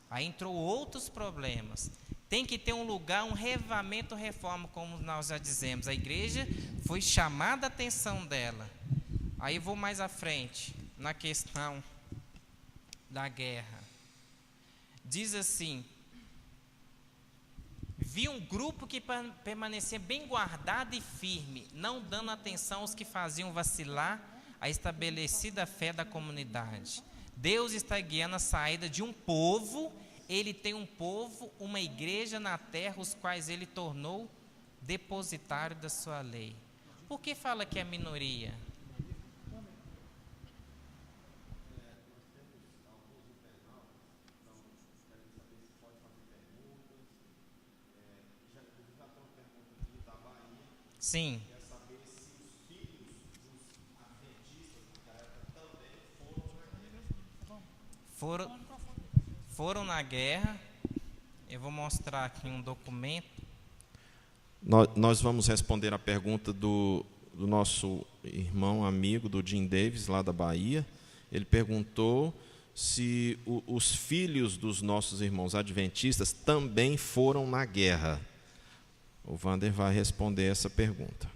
Aí entrou outros problemas. Tem que ter um lugar, um revivamento, reforma, como nós já dizemos. A igreja foi chamada a atenção dela. Aí vou mais à frente, na questão da guerra. Diz assim: vi um grupo que permanecia bem guardado e firme, não dando atenção aos que faziam vacilar a estabelecida fé da comunidade. Deus está guiando a saída de um povo. Ele tem um povo, uma igreja na terra, os quais ele tornou depositário da sua lei. Por que fala que é minoria? Sim. Foram na guerra. Eu vou mostrar aqui um documento. Nós vamos responder a pergunta do nosso irmão, amigo, do Jim Davis, lá da Bahia. Ele perguntou se os filhos dos nossos irmãos adventistas também foram na guerra. O Wander vai responder essa pergunta.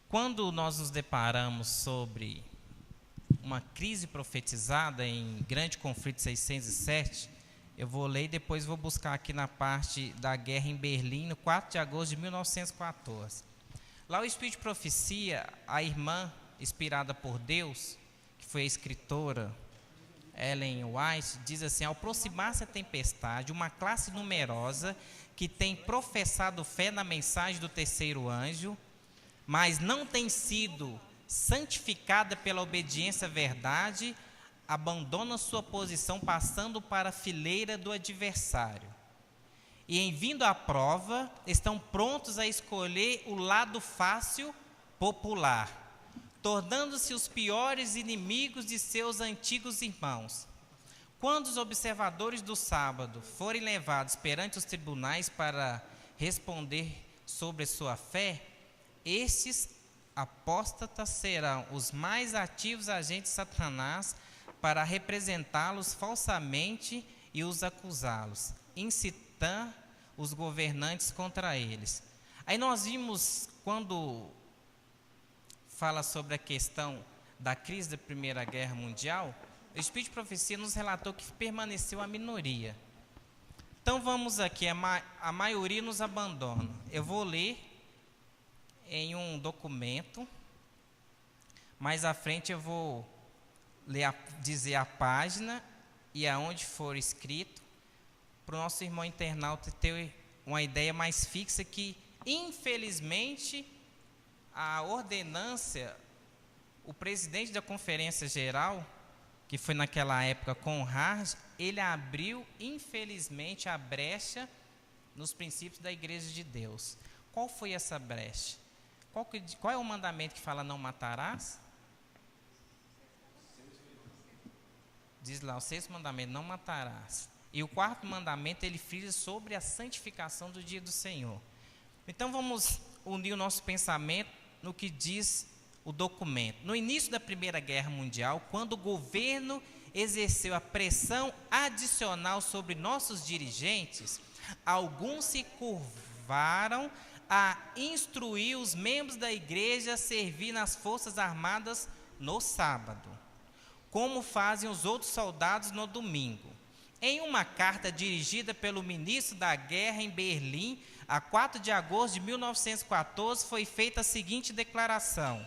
Quando nós nos deparamos sobre uma crise profetizada em Grande Conflito 607, eu vou ler e depois vou buscar aqui na parte da guerra em Berlim, no 4 de agosto de 1914. Lá o Espírito de Profecia, a irmã inspirada por Deus, que foi a escritora Ellen White, diz assim: ao aproximar-se a tempestade, uma classe numerosa que tem professado fé na mensagem do terceiro anjo, mas não tem sido santificada pela obediência à verdade, abandona sua posição passando para a fileira do adversário. E em vindo à prova, estão prontos a escolher o lado fácil, popular, tornando-se os piores inimigos de seus antigos irmãos. Quando os observadores do sábado forem levados perante os tribunais para responder sobre sua fé, estes apóstatas serão os mais ativos agentes de Satanás para representá-los falsamente e os acusá-los, incitando os governantes contra eles. Aí nós vimos, quando fala sobre a questão da crise da Primeira Guerra Mundial, o Espírito de Profecia nos relatou que permaneceu a minoria. Então vamos aqui, a maioria nos abandona. Eu vou ler em um documento, mais à frente eu vou dizer a página e aonde for escrito, para o nosso irmão internauta ter uma ideia mais fixa que, infelizmente, a ordenância, o presidente da Conferência Geral, que foi naquela época Conrad, ele abriu, infelizmente, a brecha nos princípios da Igreja de Deus. Qual foi essa brecha? Qual é o mandamento que fala não matarás? Diz lá, o sexto mandamento, não matarás. E o quarto mandamento, ele frisa sobre a santificação do dia do Senhor. Então vamos unir o nosso pensamento no que diz o documento. No início da Primeira Guerra Mundial, quando o governo exerceu a pressão adicional sobre nossos dirigentes, alguns se curvaram a instruir os membros da igreja a servir nas forças armadas no sábado, como fazem os outros soldados no domingo. Em uma carta dirigida pelo ministro da Guerra em Berlim, a 4 de agosto de 1914, foi feita a seguinte declaração: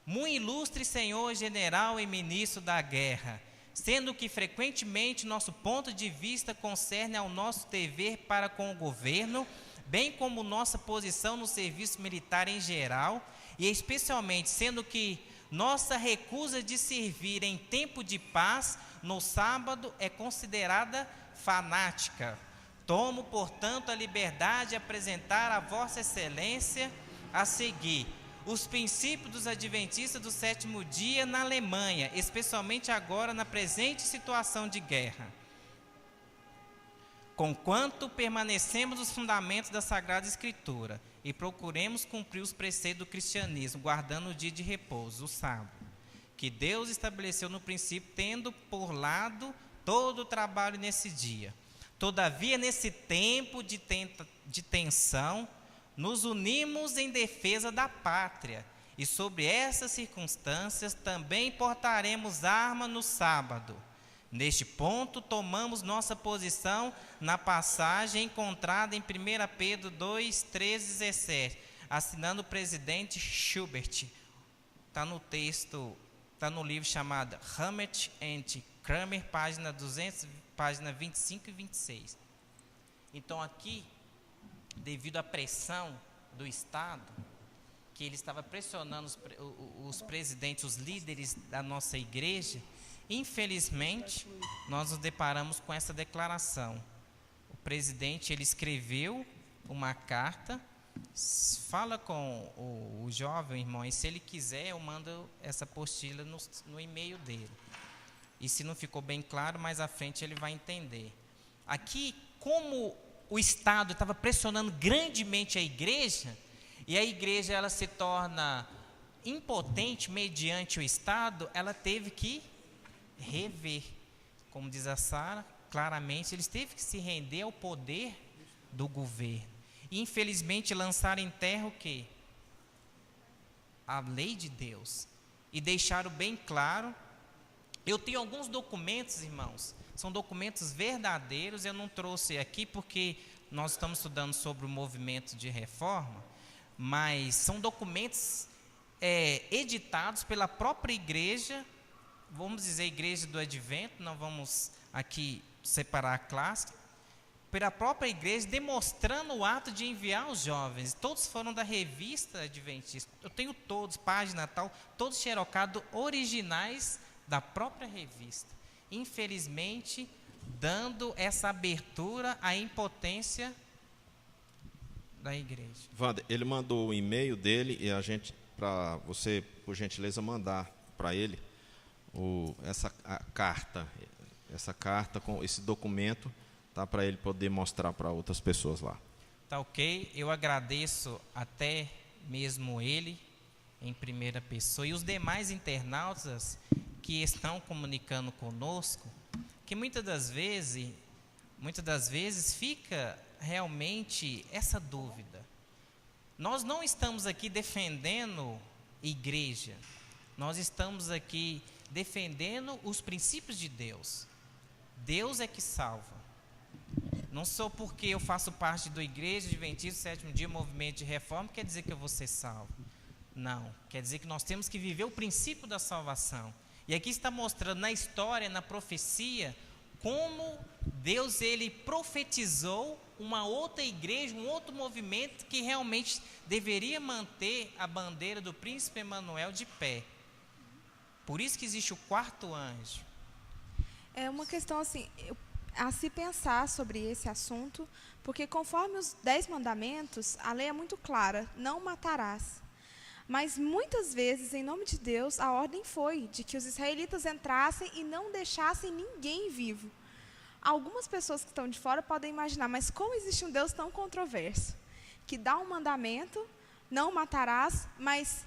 muito ilustre senhor general e ministro da guerra, sendo que frequentemente nosso ponto de vista concerne ao nosso dever para com o governo, bem como nossa posição no serviço militar em geral, e especialmente sendo que nossa recusa de servir em tempo de paz no sábado é considerada fanática. Tomo, portanto, a liberdade de apresentar a Vossa Excelência a seguir os princípios dos adventistas do sétimo dia na Alemanha, especialmente agora na presente situação de guerra. Conquanto permanecemos nos fundamentos da Sagrada Escritura e procuremos cumprir os preceitos do cristianismo, guardando o dia de repouso, o sábado, que Deus estabeleceu no princípio, tendo por lado todo o trabalho nesse dia. Todavia, nesse tempo de tensão, nos unimos em defesa da pátria, e sobre essas circunstâncias também portaremos arma no sábado. Neste ponto, tomamos nossa posição na passagem encontrada em 1 Pedro 2, 13, 17, assinando o presidente Schubert. Está no texto, está no livro chamado Hammett and Kramer, página 25 e 26. Então aqui, devido à pressão do Estado, que ele estava pressionando os presidentes, os líderes da nossa igreja, infelizmente, nós nos deparamos com essa declaração. O presidente, ele escreveu uma carta, fala com o jovem irmão, e se ele quiser, eu mando essa apostila no e-mail dele. E se não ficou bem claro, mais à frente ele vai entender. Aqui, como o Estado estava pressionando grandemente a igreja, e a igreja ela se torna impotente mediante o Estado, ela teve que rever. Como diz a Sara, claramente, eles teve que se render ao poder do governo. E, infelizmente, lançaram em terra o quê? A lei de Deus. E deixaram bem claro. Eu tenho alguns documentos, irmãos, são documentos verdadeiros, eu não trouxe aqui porque nós estamos estudando sobre o movimento de reforma, mas são documentos editados pela própria igreja, vamos dizer igreja do Advento, não vamos aqui separar a classe, pela própria igreja, demonstrando o ato de enviar os jovens. Todos foram da revista Adventista, eu tenho todos, página tal, todos xerocados, originais da própria revista. Infelizmente, dando essa abertura à impotência da igreja. Wander, ele mandou o e-mail dele e a gente, para você, por gentileza, mandar para ele essa carta com esse documento, tá, para ele poder mostrar para outras pessoas lá. Tá ok, eu agradeço até mesmo ele, em primeira pessoa, e os demais internautas que estão comunicando conosco, que muitas das vezes fica realmente essa dúvida. Nós não estamos aqui defendendo igreja, nós estamos aqui defendendo os princípios de Deus. Deus é que salva. Não sou porque eu faço parte da Igreja Adventista, Sétimo Dia, Movimento de Reforma, quer dizer que eu vou ser salvo. Não, quer dizer que nós temos que viver o princípio da salvação. E aqui está mostrando na história, na profecia, como Deus ele profetizou uma outra igreja, um outro movimento que realmente deveria manter a bandeira do príncipe Emanuel de pé. Por isso que existe o quarto anjo. É uma questão assim, a se pensar sobre esse assunto, porque conforme os 10 mandamentos, a lei é muito clara, não matarás. Mas muitas vezes, em nome de Deus, a ordem foi de que os israelitas entrassem e não deixassem ninguém vivo. Algumas pessoas que estão de fora podem imaginar, mas como existe um Deus tão controverso, que dá um mandamento, não matarás, mas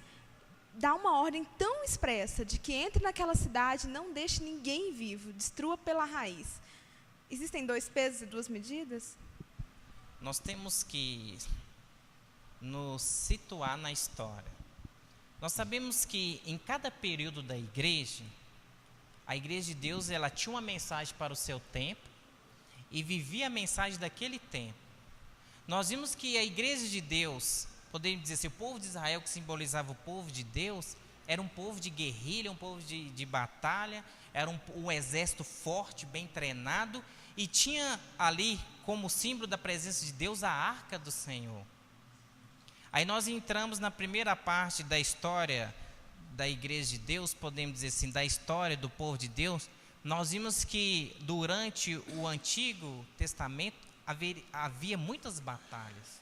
dá uma ordem tão expressa de que entre naquela cidade, não deixe ninguém vivo, destrua pela raiz. Existem 2 pesos e 2 medidas? Nós temos que nos situar na história. Nós sabemos que em cada período da igreja, a igreja de Deus ela tinha uma mensagem para o seu tempo e vivia a mensagem daquele tempo. Nós vimos que a igreja de Deus, podemos dizer assim, o povo de Israel que simbolizava o povo de Deus, era um povo de guerrilha, um povo de batalha, era um exército forte, bem treinado, e tinha ali como símbolo da presença de Deus a arca do Senhor. Aí nós entramos na primeira parte da história da igreja de Deus, podemos dizer assim, da história do povo de Deus. Nós vimos que durante o Antigo Testamento havia muitas batalhas.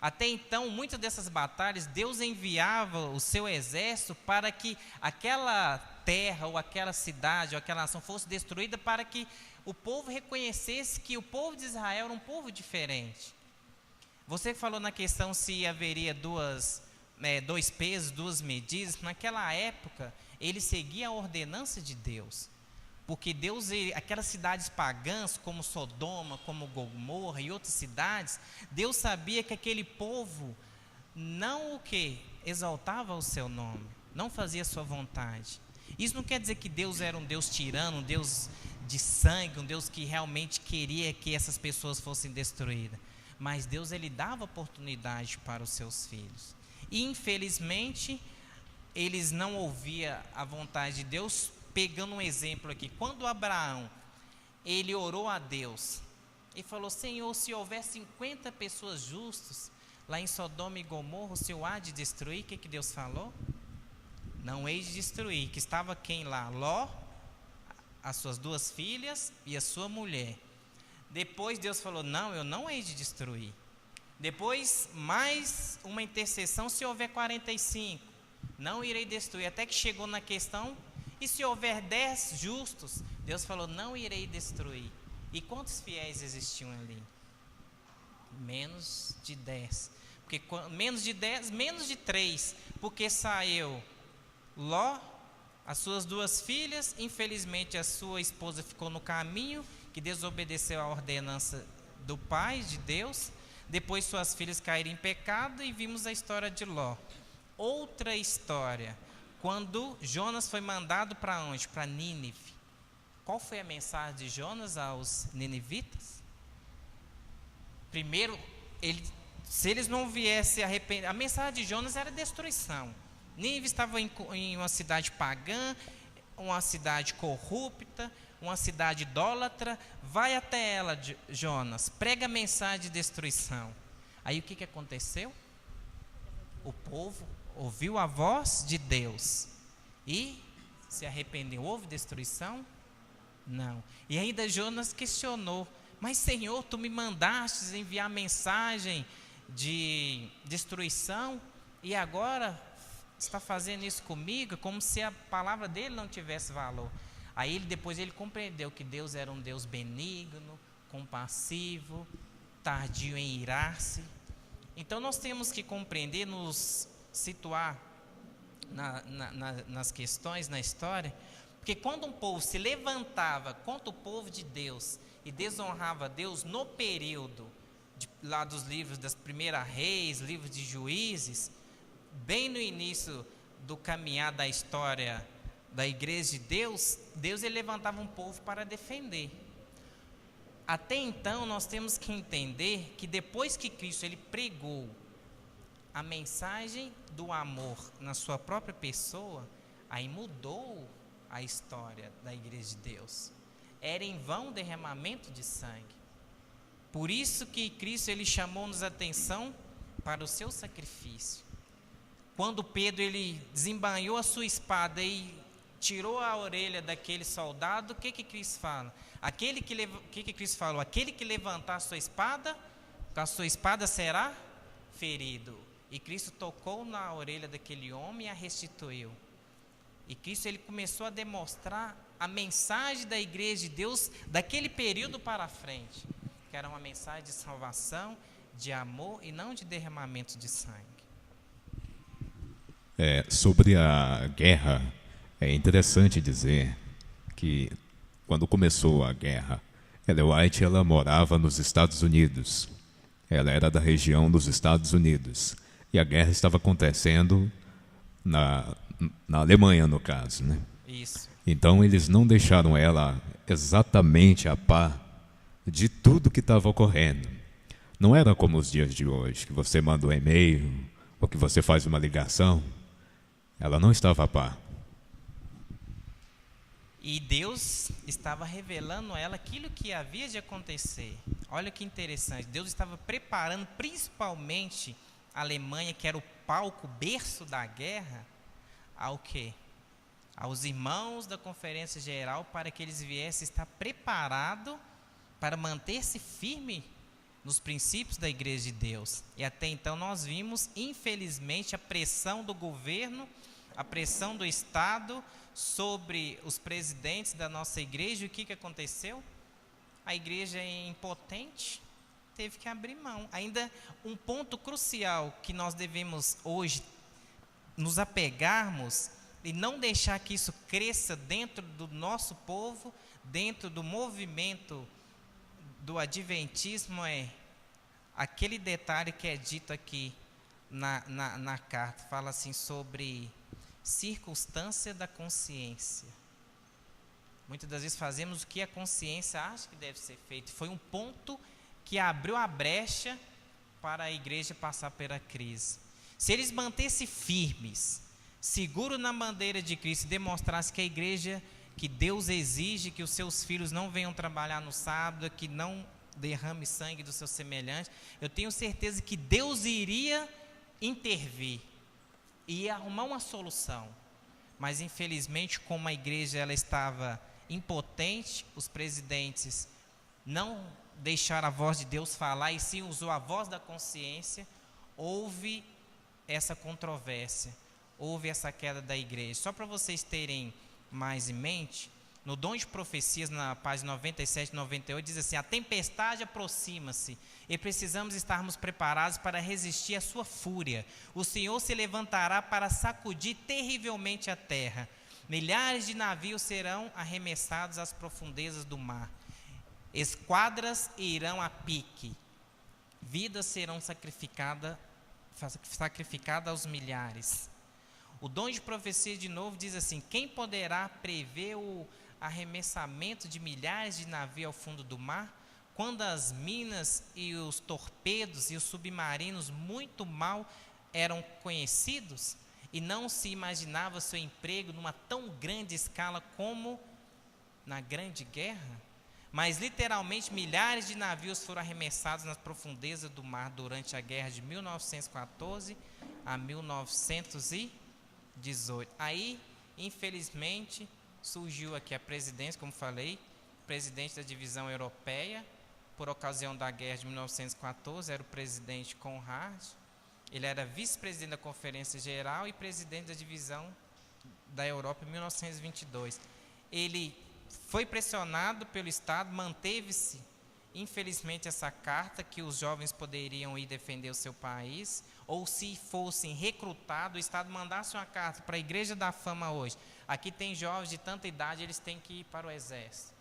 Até então, muitas dessas batalhas, Deus enviava o seu exército para que aquela terra, ou aquela cidade, ou aquela nação fosse destruída, para que o povo reconhecesse que o povo de Israel era um povo diferente. Você falou na questão se haveria 2 pesos, 2 medidas. Naquela época, ele seguia a ordenança de Deus. Porque Deus, aquelas cidades pagãs, como Sodoma, como Gomorra e outras cidades, Deus sabia que aquele povo não exaltava o seu nome, não fazia a sua vontade. Isso não quer dizer que Deus era um Deus tirano, um Deus de sangue, um Deus que realmente queria que essas pessoas fossem destruídas. Mas Deus ele dava oportunidade para os seus filhos. E infelizmente, eles não ouviam a vontade de Deus. Pegando um exemplo aqui, quando Abraão, ele orou a Deus, e falou: Senhor, se houver 50 pessoas justas lá em Sodoma e Gomorra, o Senhor há de destruir? O que Deus falou? Não hei de destruir. Que estava quem lá? Ló, as suas 2 filhas e a sua mulher. Depois Deus falou: não, eu não hei de destruir. Depois mais uma intercessão: se houver 45, não irei destruir. Até que chegou na questão: e se houver 10 justos? Deus falou: não irei destruir. E quantos fiéis existiam ali? Menos de 10. Porque menos de 10, menos de 3. Porque saiu Ló, as suas 2 filhas, infelizmente a sua esposa ficou no caminho, que desobedeceu a ordenança do pai, de Deus. Depois suas filhas caíram em pecado e vimos a história de Ló. Outra história, quando Jonas foi mandado para onde? Para Nínive. Qual foi a mensagem de Jonas aos ninivitas? Primeiro, se eles não viessem arrepender, a mensagem de Jonas era destruição. Nínive estava em uma cidade pagã, uma cidade corrupta, uma cidade idólatra. Vai até ela, Jonas, prega a mensagem de destruição. Aí o que aconteceu? O povo ouviu a voz de Deus e se arrependeu. Houve destruição? Não. E ainda Jonas questionou: mas Senhor, tu me mandastes enviar mensagem de destruição e agora está fazendo isso comigo? Como se a palavra dele não tivesse valor. Aí depois ele compreendeu que Deus era um Deus benigno, compassivo, tardio em irar-se. Então nós temos que compreender, nos situar nas questões, na história, porque quando um povo se levantava contra o povo de Deus e desonrava a Deus no período lá dos livros das primeiras Reis, livros de Juízes, bem no início do caminhar da história da igreja de Deus, ele levantava um povo para defender. Até então nós temos que entender que depois que Cristo ele pregou a mensagem do amor na sua própria pessoa, aí mudou a história da igreja de Deus. Era em vão o derramamento de sangue. Por isso que Cristo ele chamou-nos a atenção para o seu sacrifício. Quando Pedro ele desembainhou a sua espada e tirou a orelha daquele soldado, o que Cristo fala? Cristo falou? Aquele que levantar a sua espada, com a sua espada será ferido. E Cristo tocou na orelha daquele homem e a restituiu. E Cristo ele começou a demonstrar a mensagem da igreja de Deus daquele período para frente, que era uma mensagem de salvação, de amor e não de derramamento de sangue. Sobre a guerra, é interessante dizer que quando começou a guerra, Ellen White ela morava nos Estados Unidos. Ela era da região dos Estados Unidos. E a guerra estava acontecendo na Alemanha, no caso, né? Isso. Então eles não deixaram ela exatamente a par de tudo que estava ocorrendo. Não era como os dias de hoje, que você manda um e-mail ou que você faz uma ligação. Ela não estava a par. E Deus estava revelando a ela aquilo que havia de acontecer. Olha que interessante. Deus estava preparando principalmente a Alemanha, que era o palco, berço da guerra, ao quê? Aos irmãos da Conferência Geral, para que eles viessem estar preparados para manter-se firme nos princípios da Igreja de Deus. E até então nós vimos, infelizmente, a pressão do governo, a pressão do Estado sobre os presidentes da nossa igreja. E o que aconteceu? A igreja impotente teve que abrir mão. Ainda um ponto crucial que nós devemos hoje nos apegarmos e não deixar que isso cresça dentro do nosso povo, dentro do movimento do adventismo, é aquele detalhe que é dito aqui na carta. Fala assim sobre circunstância da consciência. Muitas das vezes fazemos o que a consciência acha que deve ser feito. Foi um ponto que abriu a brecha para a igreja passar pela crise. Se eles mantessem firmes, seguros na bandeira de Cristo, e demonstrassem que a igreja, que Deus exige que os seus filhos não venham trabalhar no sábado, que não derrame sangue do seu semelhante, eu tenho certeza que Deus iria intervir e ia arrumar uma solução. Mas infelizmente, como a igreja ela estava impotente, os presidentes não deixaram a voz de Deus falar e sim usou a voz da consciência, houve essa controvérsia, houve essa queda da igreja. Só para vocês terem mais em mente, no Dom de Profecias, na página 97 e 98, diz assim: a tempestade aproxima-se e precisamos estarmos preparados para resistir à sua fúria. O Senhor se levantará para sacudir terrivelmente a terra. Milhares de navios serão arremessados às profundezas do mar. Esquadras irão a pique. Vidas serão sacrificadas aos milhares. O Dom de Profecia, de novo, diz assim: quem poderá prever o arremessamento de milhares de navios ao fundo do mar, quando as minas e os torpedos e os submarinos muito mal eram conhecidos e não se imaginava seu emprego numa tão grande escala como na Grande Guerra? Mas literalmente milhares de navios foram arremessados nas profundezas do mar durante a guerra de 1914 a 1918. Aí, infelizmente, surgiu aqui a presidência, como falei, presidente da divisão europeia, por ocasião da guerra de 1914, era o presidente Conrad. Ele era vice-presidente da Conferência Geral e presidente da divisão da Europa em 1922. Ele foi pressionado pelo Estado, manteve-se, infelizmente, essa carta que os jovens poderiam ir defender o seu país, ou se fossem recrutados, o Estado mandasse uma carta para a Igreja da Fama hoje: aqui tem jovens de tanta idade, eles têm que ir para o exército.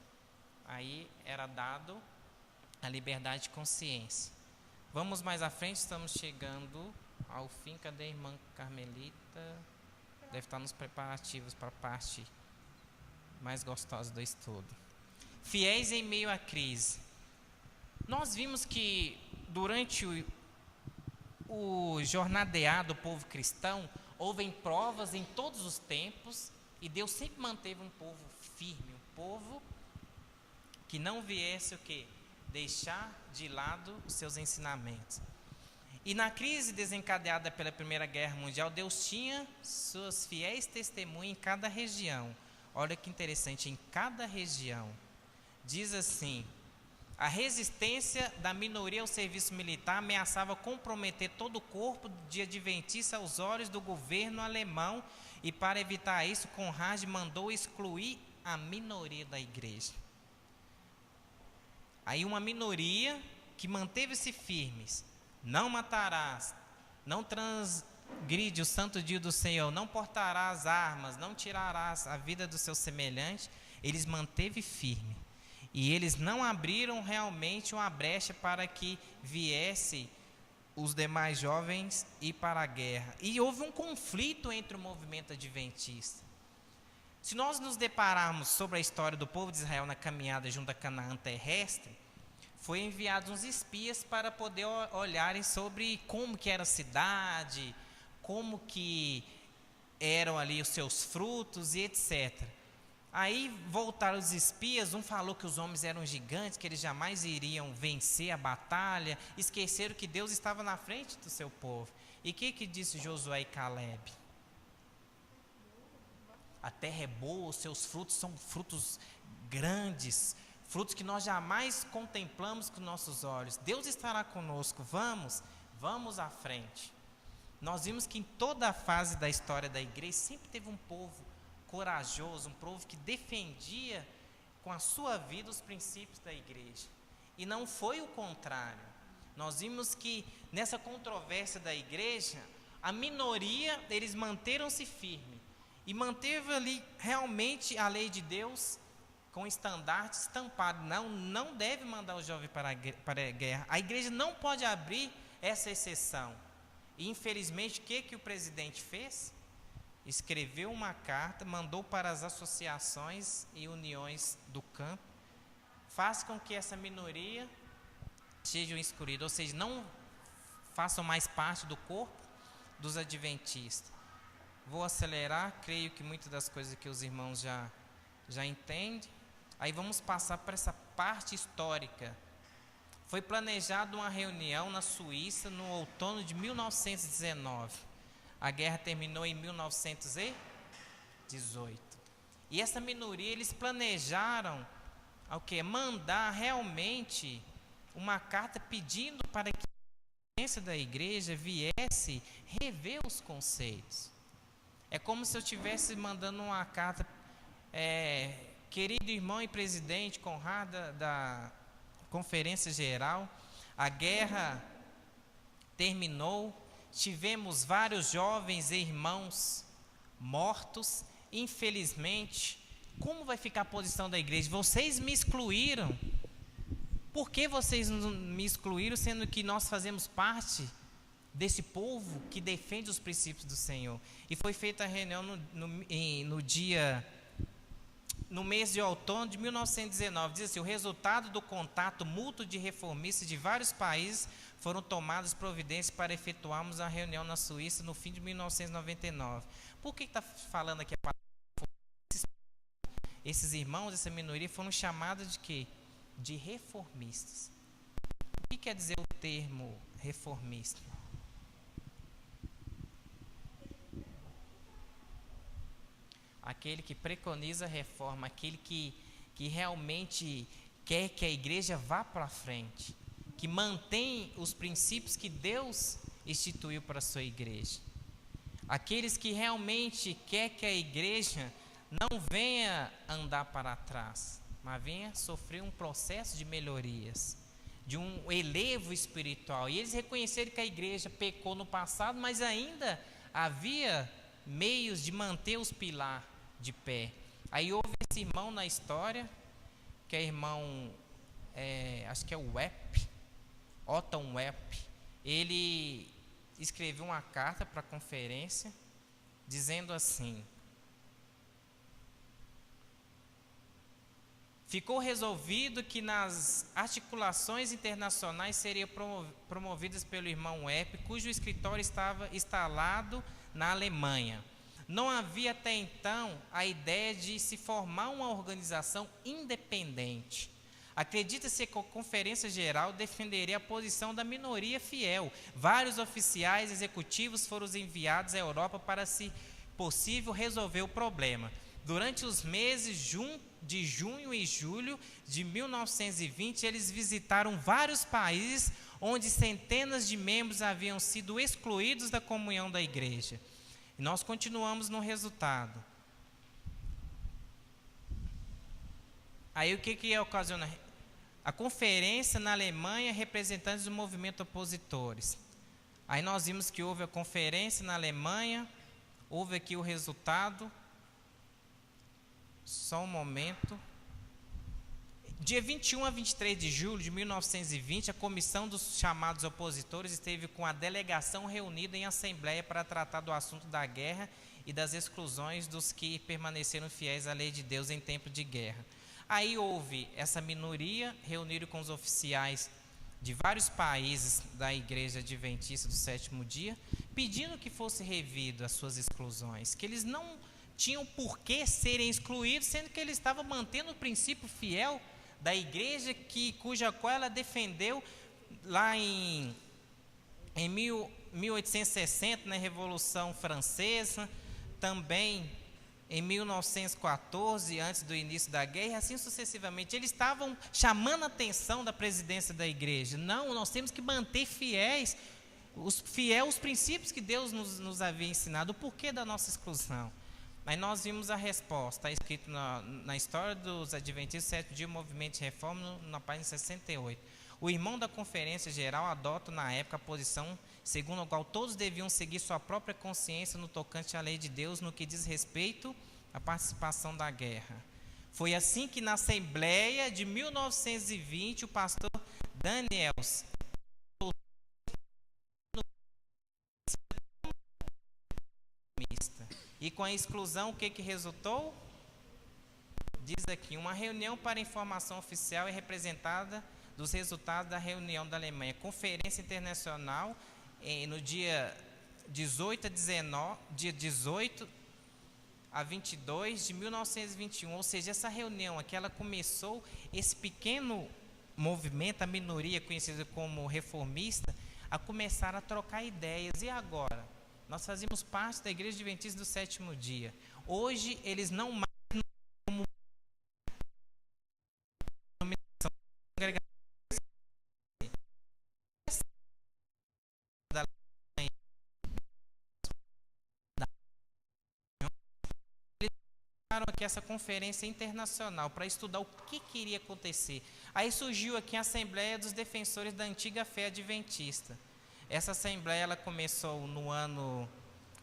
Aí era dado a liberdade de consciência. Vamos mais à frente, estamos chegando ao fim. Cadê a irmã Carmelita? Deve estar nos preparativos para a parte mais gostosa do estudo. Fiéis em meio à crise. Nós vimos que durante o jornadear do povo cristão, houve provas em todos os tempos, e Deus sempre manteve um povo firme, um povo que não viesse o quê? Deixar de lado os seus ensinamentos. E na crise desencadeada pela Primeira Guerra Mundial, Deus tinha suas fiéis testemunhas em cada região. Olha que interessante, em cada região. Diz assim: a resistência da minoria ao serviço militar ameaçava comprometer todo o corpo de adventistas aos olhos do governo alemão, e para evitar isso, Conrad mandou excluir a minoria da igreja. Aí uma minoria que manteve-se firmes: não matarás, não transgride o santo dia do Senhor, não portarás armas, não tirarás a vida do seu semelhante. Eles manteve firme. E eles não abriram realmente uma brecha para que viessem os demais jovens ir para a guerra. E houve um conflito entre o movimento adventista. Se nós nos depararmos sobre a história do povo de Israel na caminhada junto a Canaã terrestre, foi enviados uns espias para poder olharem sobre como que era a cidade, como que eram ali os seus frutos e etc. Aí voltaram os espias, um falou que os homens eram gigantes, que eles jamais iriam vencer a batalha, esqueceram que Deus estava na frente do seu povo. E o que disse Josué e Caleb? A terra é boa, os seus frutos são frutos grandes, frutos que nós jamais contemplamos com nossos olhos. Deus estará conosco, vamos à frente. Nós vimos que em toda a fase da história da igreja sempre teve um povo corajoso, um povo que defendia com a sua vida os princípios da igreja. E não foi o contrário. Nós vimos que nessa controvérsia da igreja, a minoria, eles manteram-se firmes e manteve ali realmente a lei de Deus com estandarte estampado. Não deve mandar o jovem para a guerra. A igreja não pode abrir essa exceção. E infelizmente, o que o presidente fez? Escreveu uma carta, mandou para as associações e uniões do campo, faz com que essa minoria sejam excluídas, ou seja, não façam mais parte do corpo dos adventistas. Vou acelerar, creio que muitas das coisas que os irmãos já entendem. Aí vamos passar para essa parte histórica. Foi planejada uma reunião na Suíça no outono de 1919. A guerra terminou em 1918. E essa minoria, eles planejaram mandar realmente uma carta pedindo para que a presidência da igreja viesse rever os conceitos. É como se eu estivesse mandando uma carta, querido irmão e presidente Conrado da Conferência Geral, a guerra terminou, tivemos vários jovens e irmãos mortos, infelizmente. Como vai ficar a posição da igreja? Vocês me excluíram. Por que vocês me excluíram, sendo que nós fazemos parte desse povo que defende os princípios do Senhor? E foi feita a reunião no mês de outono de 1919. Diz assim: o resultado do contato mútuo de reformistas de vários países foram tomadas providências para efetuarmos a reunião na Suíça no fim de 1999. Por que está falando aqui a palavra? Esses irmãos, essa minoria, foram chamados de quê? De reformistas. O que quer dizer o termo reformista? Aquele que preconiza a reforma, aquele que realmente quer que a igreja vá para frente, que mantém os princípios que Deus instituiu para a sua igreja. Aqueles que realmente quer que a igreja não venha andar para trás, mas venha sofrer um processo de melhorias, de um elevo espiritual. E eles reconheceram que a igreja pecou no passado, mas ainda havia meios de manter os pilares de pé. Aí houve esse irmão na história, que é irmão, acho que é o Otton Webb. Ele escreveu uma carta para a conferência, dizendo assim: ficou resolvido que nas articulações internacionais seriam promovidas pelo irmão Webb, cujo escritório estava instalado na Alemanha. Não havia até então a ideia de se formar uma organização independente. Acredita-se que a Conferência Geral defenderia a posição da minoria fiel. Vários oficiais executivos foram enviados à Europa para, se possível, resolver o problema. Durante os meses de junho e julho de 1920, eles visitaram vários países onde centenas de membros haviam sido excluídos da comunhão da igreja. E nós continuamos no resultado. Aí o que ocasiona? A conferência na Alemanha, representantes do movimento opositores. Aí nós vimos que houve a conferência na Alemanha, houve aqui o resultado. Só um momento. Dia 21 a 23 de julho de 1920, a comissão dos chamados opositores esteve com a delegação reunida em assembleia para tratar do assunto da guerra e das exclusões dos que permaneceram fiéis à lei de Deus em tempo de guerra. Aí houve essa minoria, reuniram com os oficiais de vários países da Igreja Adventista do Sétimo Dia, pedindo que fosse revido as suas exclusões, que eles não tinham por que serem excluídos, sendo que eles estavam mantendo o princípio fiel da igreja cuja qual ela defendeu lá em 1860, na Revolução Francesa, também em 1914, antes do início da guerra, e assim sucessivamente. Eles estavam chamando a atenção da presidência da igreja. Não, nós temos que manter fiéis os princípios que Deus nos havia ensinado. O porquê da nossa exclusão? Aí nós vimos a resposta, está escrito na história dos Adventistas do Sétimo Dia, Movimento de Reforma, na página 68. O irmão da Conferência Geral adota na época a posição segundo a qual todos deviam seguir sua própria consciência no tocante à lei de Deus no que diz respeito à participação da guerra. Foi assim que na Assembleia de 1920 o pastor Daniels e com a exclusão, o que resultou? Diz aqui: uma reunião para informação oficial é representada dos resultados da reunião da Alemanha, Conferência Internacional, no dia 18 a 22 de 1921, ou seja, essa reunião aqui, ela começou esse pequeno movimento, a minoria conhecida como reformista, a começar a trocar ideias. E agora? Nós fazíamos parte da Igreja Adventista do Sétimo Dia. Hoje, eles não mais como denominação congregação. Aqui essa conferência internacional para estudar o que iria acontecer. Aí surgiu aqui a Assembleia dos Defensores da Antiga Fé Adventista. Essa assembleia ela começou no ano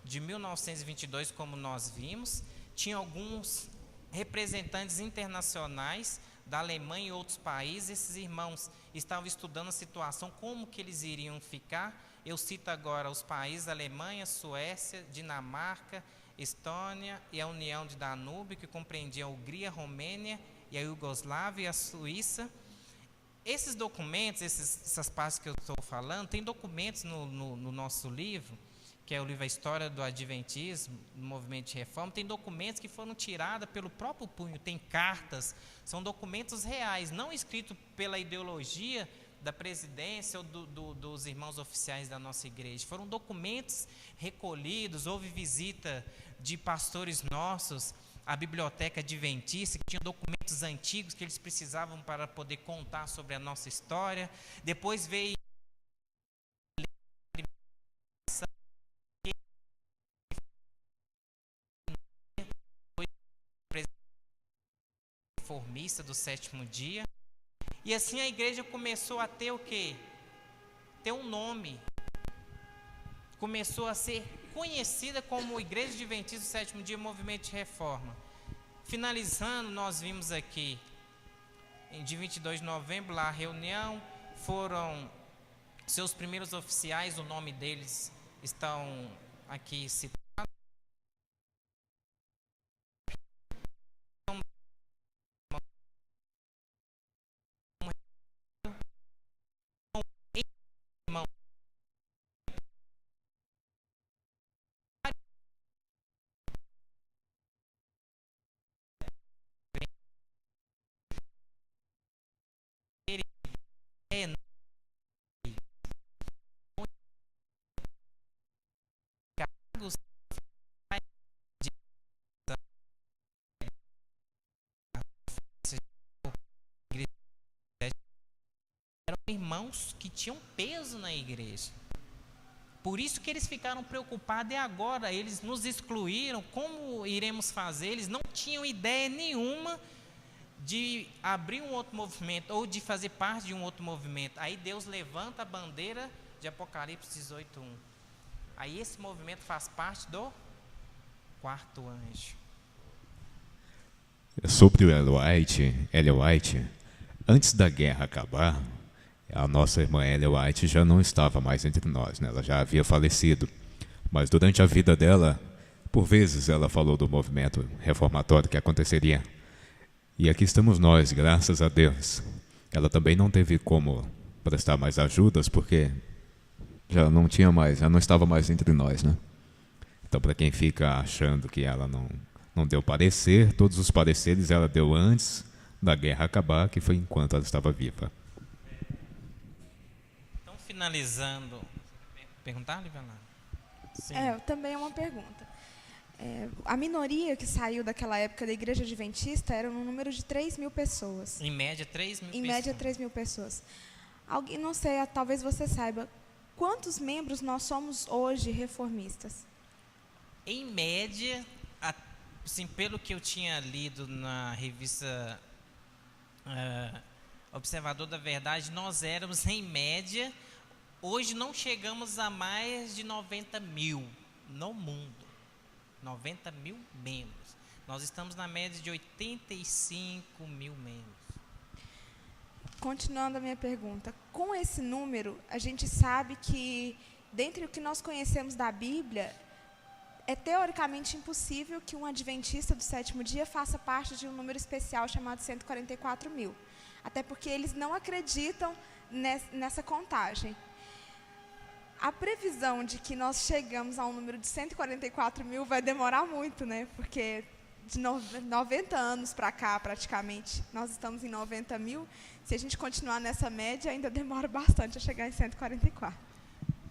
de 1922, como nós vimos. Tinha alguns representantes internacionais da Alemanha e outros países. Esses irmãos estavam estudando a situação, como que eles iriam ficar. Eu cito agora os países: Alemanha, Suécia, Dinamarca, Estônia e a União de Danúbio, que compreendia a Hungria, a Romênia e a Iugoslávia e a Suíça. Esses documentos, essas partes que eu estou falando, tem documentos no nosso livro, que é o livro A História do Adventismo, do Movimento de Reforma. Tem documentos que foram tirados pelo próprio punho, tem cartas, são documentos reais, não escritos pela ideologia da presidência ou dos irmãos oficiais da nossa igreja. Foram documentos recolhidos. Houve visita de pastores nossos à biblioteca adventista, que tinha documentos antigos que eles precisavam para poder contar sobre a nossa história. Depois veio reformista do Sétimo Dia. E assim a igreja começou a ter o quê? Ter um nome. Começou a ser conhecida como Igreja Adventista do Sétimo Dia, Movimento de Reforma. Finalizando, nós vimos aqui, de 22 de novembro, lá a reunião, foram seus primeiros oficiais, o nome deles estão aqui citados. Eram irmãos que tinham peso na igreja. Por isso que eles ficaram preocupados. E agora eles nos excluíram, como iremos fazer? Eles não tinham ideia nenhuma de abrir um outro movimento ou de fazer parte de um outro movimento. Aí Deus levanta a bandeira de Apocalipse 18:1. Aí esse movimento faz parte do quarto anjo. Sobre o Ellen White, antes da guerra acabar, a nossa irmã Ellen White já não estava mais entre nós, né? Ela já havia falecido. Mas durante a vida dela, por vezes ela falou do movimento reformatório que aconteceria. E aqui estamos nós, graças a Deus. Ela também não teve como prestar mais ajudas, porque já não estava mais entre nós, né? Então, para quem fica achando que ela não deu parecer, todos os pareceres ela deu antes da guerra acabar, que foi enquanto ela estava viva. Então, finalizando, perguntar, Liviana? Sim. Também é uma pergunta. A minoria que saiu daquela época da Igreja Adventista era no número de 3.000 pessoas. Em média, 3.000 pessoas. Em média, 3.000 pessoas. Alguém, não sei, talvez você saiba, quantos membros nós somos hoje reformistas? Em média, assim, pelo que eu tinha lido na revista Observador da Verdade, nós éramos, em média, hoje não chegamos a mais de 90 mil no mundo. 90 mil membros. Nós estamos na média de 85 mil membros. Continuando a minha pergunta, com esse número, a gente sabe que, dentre o que nós conhecemos da Bíblia, é teoricamente impossível que um adventista do sétimo dia faça parte de um número especial chamado 144 mil. Até porque eles não acreditam nessa contagem. A previsão de que nós chegamos a um número de 144 mil vai demorar muito, né? Porque de 90 anos para cá, praticamente. Nós estamos em 90 mil. Se a gente continuar nessa média, ainda demora bastante a chegar em 144.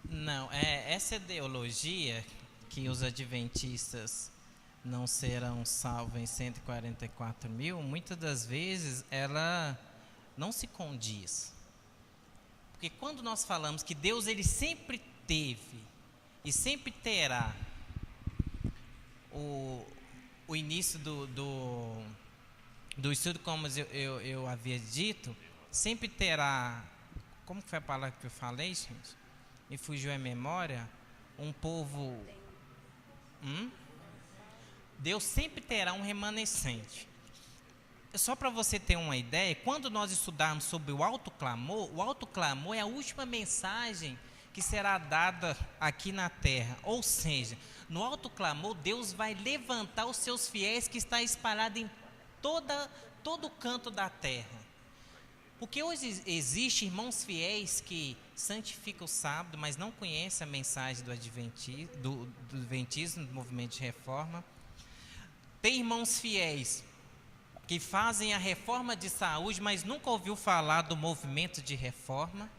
Não, essa ideologia que os adventistas não serão salvos em 144 mil, muitas das vezes ela não se condiz. Porque quando nós falamos que Deus ele sempre teve e sempre terá o início do estudo, como eu havia dito, sempre terá, como foi a palavra que eu falei, gente? Me fugiu a memória, um povo... Deus sempre terá um remanescente. Só para você ter uma ideia, quando nós estudarmos sobre o alto clamor é a última mensagem que será dada aqui na terra. Ou seja, no alto clamor, Deus vai levantar os seus fiéis que está espalhado em todo canto da terra. Porque hoje existem irmãos fiéis que santificam o sábado, mas não conhecem a mensagem do adventismo, do movimento de reforma. Tem irmãos fiéis que fazem a reforma de saúde, mas nunca ouviu falar do movimento de reforma.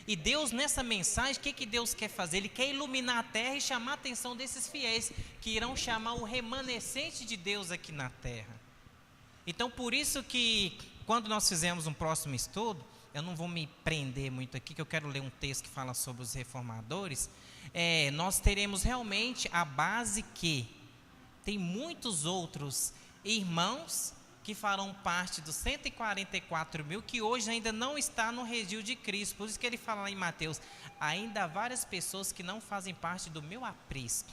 E Deus, nessa mensagem, o que Deus quer fazer? Ele quer iluminar a terra e chamar a atenção desses fiéis, que irão chamar o remanescente de Deus aqui na terra. Então, por isso que, quando nós fizemos um próximo estudo, eu não vou me prender muito aqui, que eu quero ler um texto que fala sobre os reformadores, nós teremos realmente a base que tem muitos outros irmãos que farão parte dos 144 mil, que hoje ainda não está no redil de Cristo. Por isso que ele fala lá em Mateus, ainda há várias pessoas que não fazem parte do meu aprisco.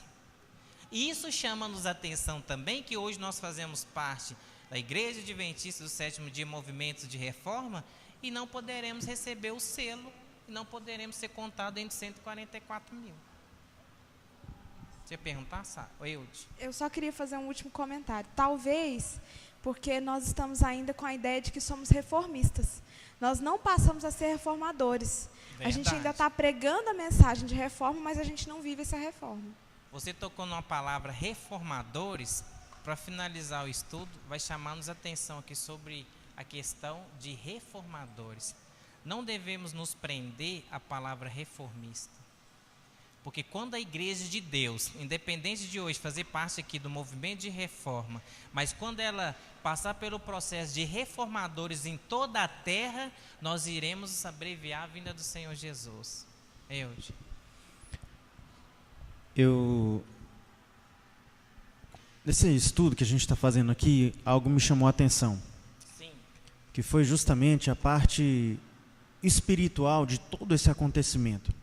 E isso chama-nos a atenção também, que hoje nós fazemos parte da Igreja Adventista do Sétimo Dia, movimento de reforma, e não poderemos receber o selo, e não poderemos ser contados entre 144 mil. Você ia perguntar, Eude? Eu só queria fazer um último comentário. Talvez porque nós estamos ainda com a ideia de que somos reformistas. Nós não passamos a ser reformadores. Verdade. A gente ainda está pregando a mensagem de reforma, mas a gente não vive essa reforma. Você tocou numa palavra reformadores. Para finalizar o estudo, vai chamar-nos a atenção aqui sobre a questão de reformadores. Não devemos nos prender à palavra reformista. Porque quando a igreja de Deus, independente de hoje fazer parte aqui do movimento de reforma, mas quando ela passar pelo processo de reformadores em toda a terra, nós iremos abreviar a vinda do Senhor Jesus. Eude. Nesse estudo que a gente está fazendo aqui, algo me chamou a atenção. Sim. Que foi justamente a parte espiritual de todo esse acontecimento.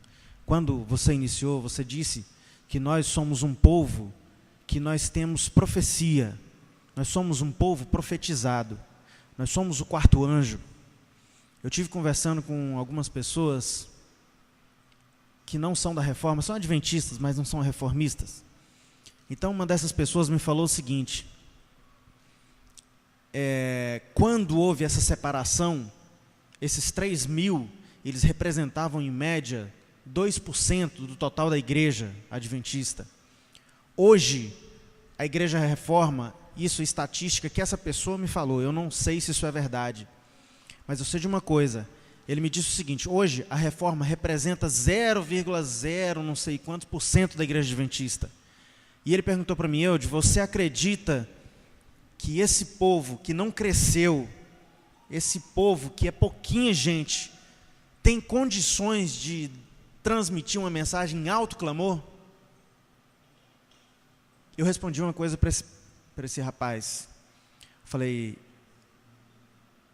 Quando você iniciou, você disse que nós somos um povo, que nós temos profecia, nós somos um povo profetizado, nós somos o quarto anjo. Eu tive conversando com algumas pessoas que não são da reforma, são adventistas, mas não são reformistas. Então uma dessas pessoas me falou o seguinte, quando houve essa separação, esses 3 mil, eles representavam em média 2% do total da igreja adventista. Hoje, a igreja reforma, isso é estatística que essa pessoa me falou, eu não sei se isso é verdade, mas eu sei de uma coisa, ele me disse o seguinte, hoje a reforma representa 0,0 não sei quantos % da igreja adventista. E ele perguntou para mim, Eude, você acredita que esse povo que não cresceu, esse povo que é pouquinha gente, tem condições de transmitir uma mensagem em alto clamor? Eu respondi uma coisa para esse rapaz. Falei,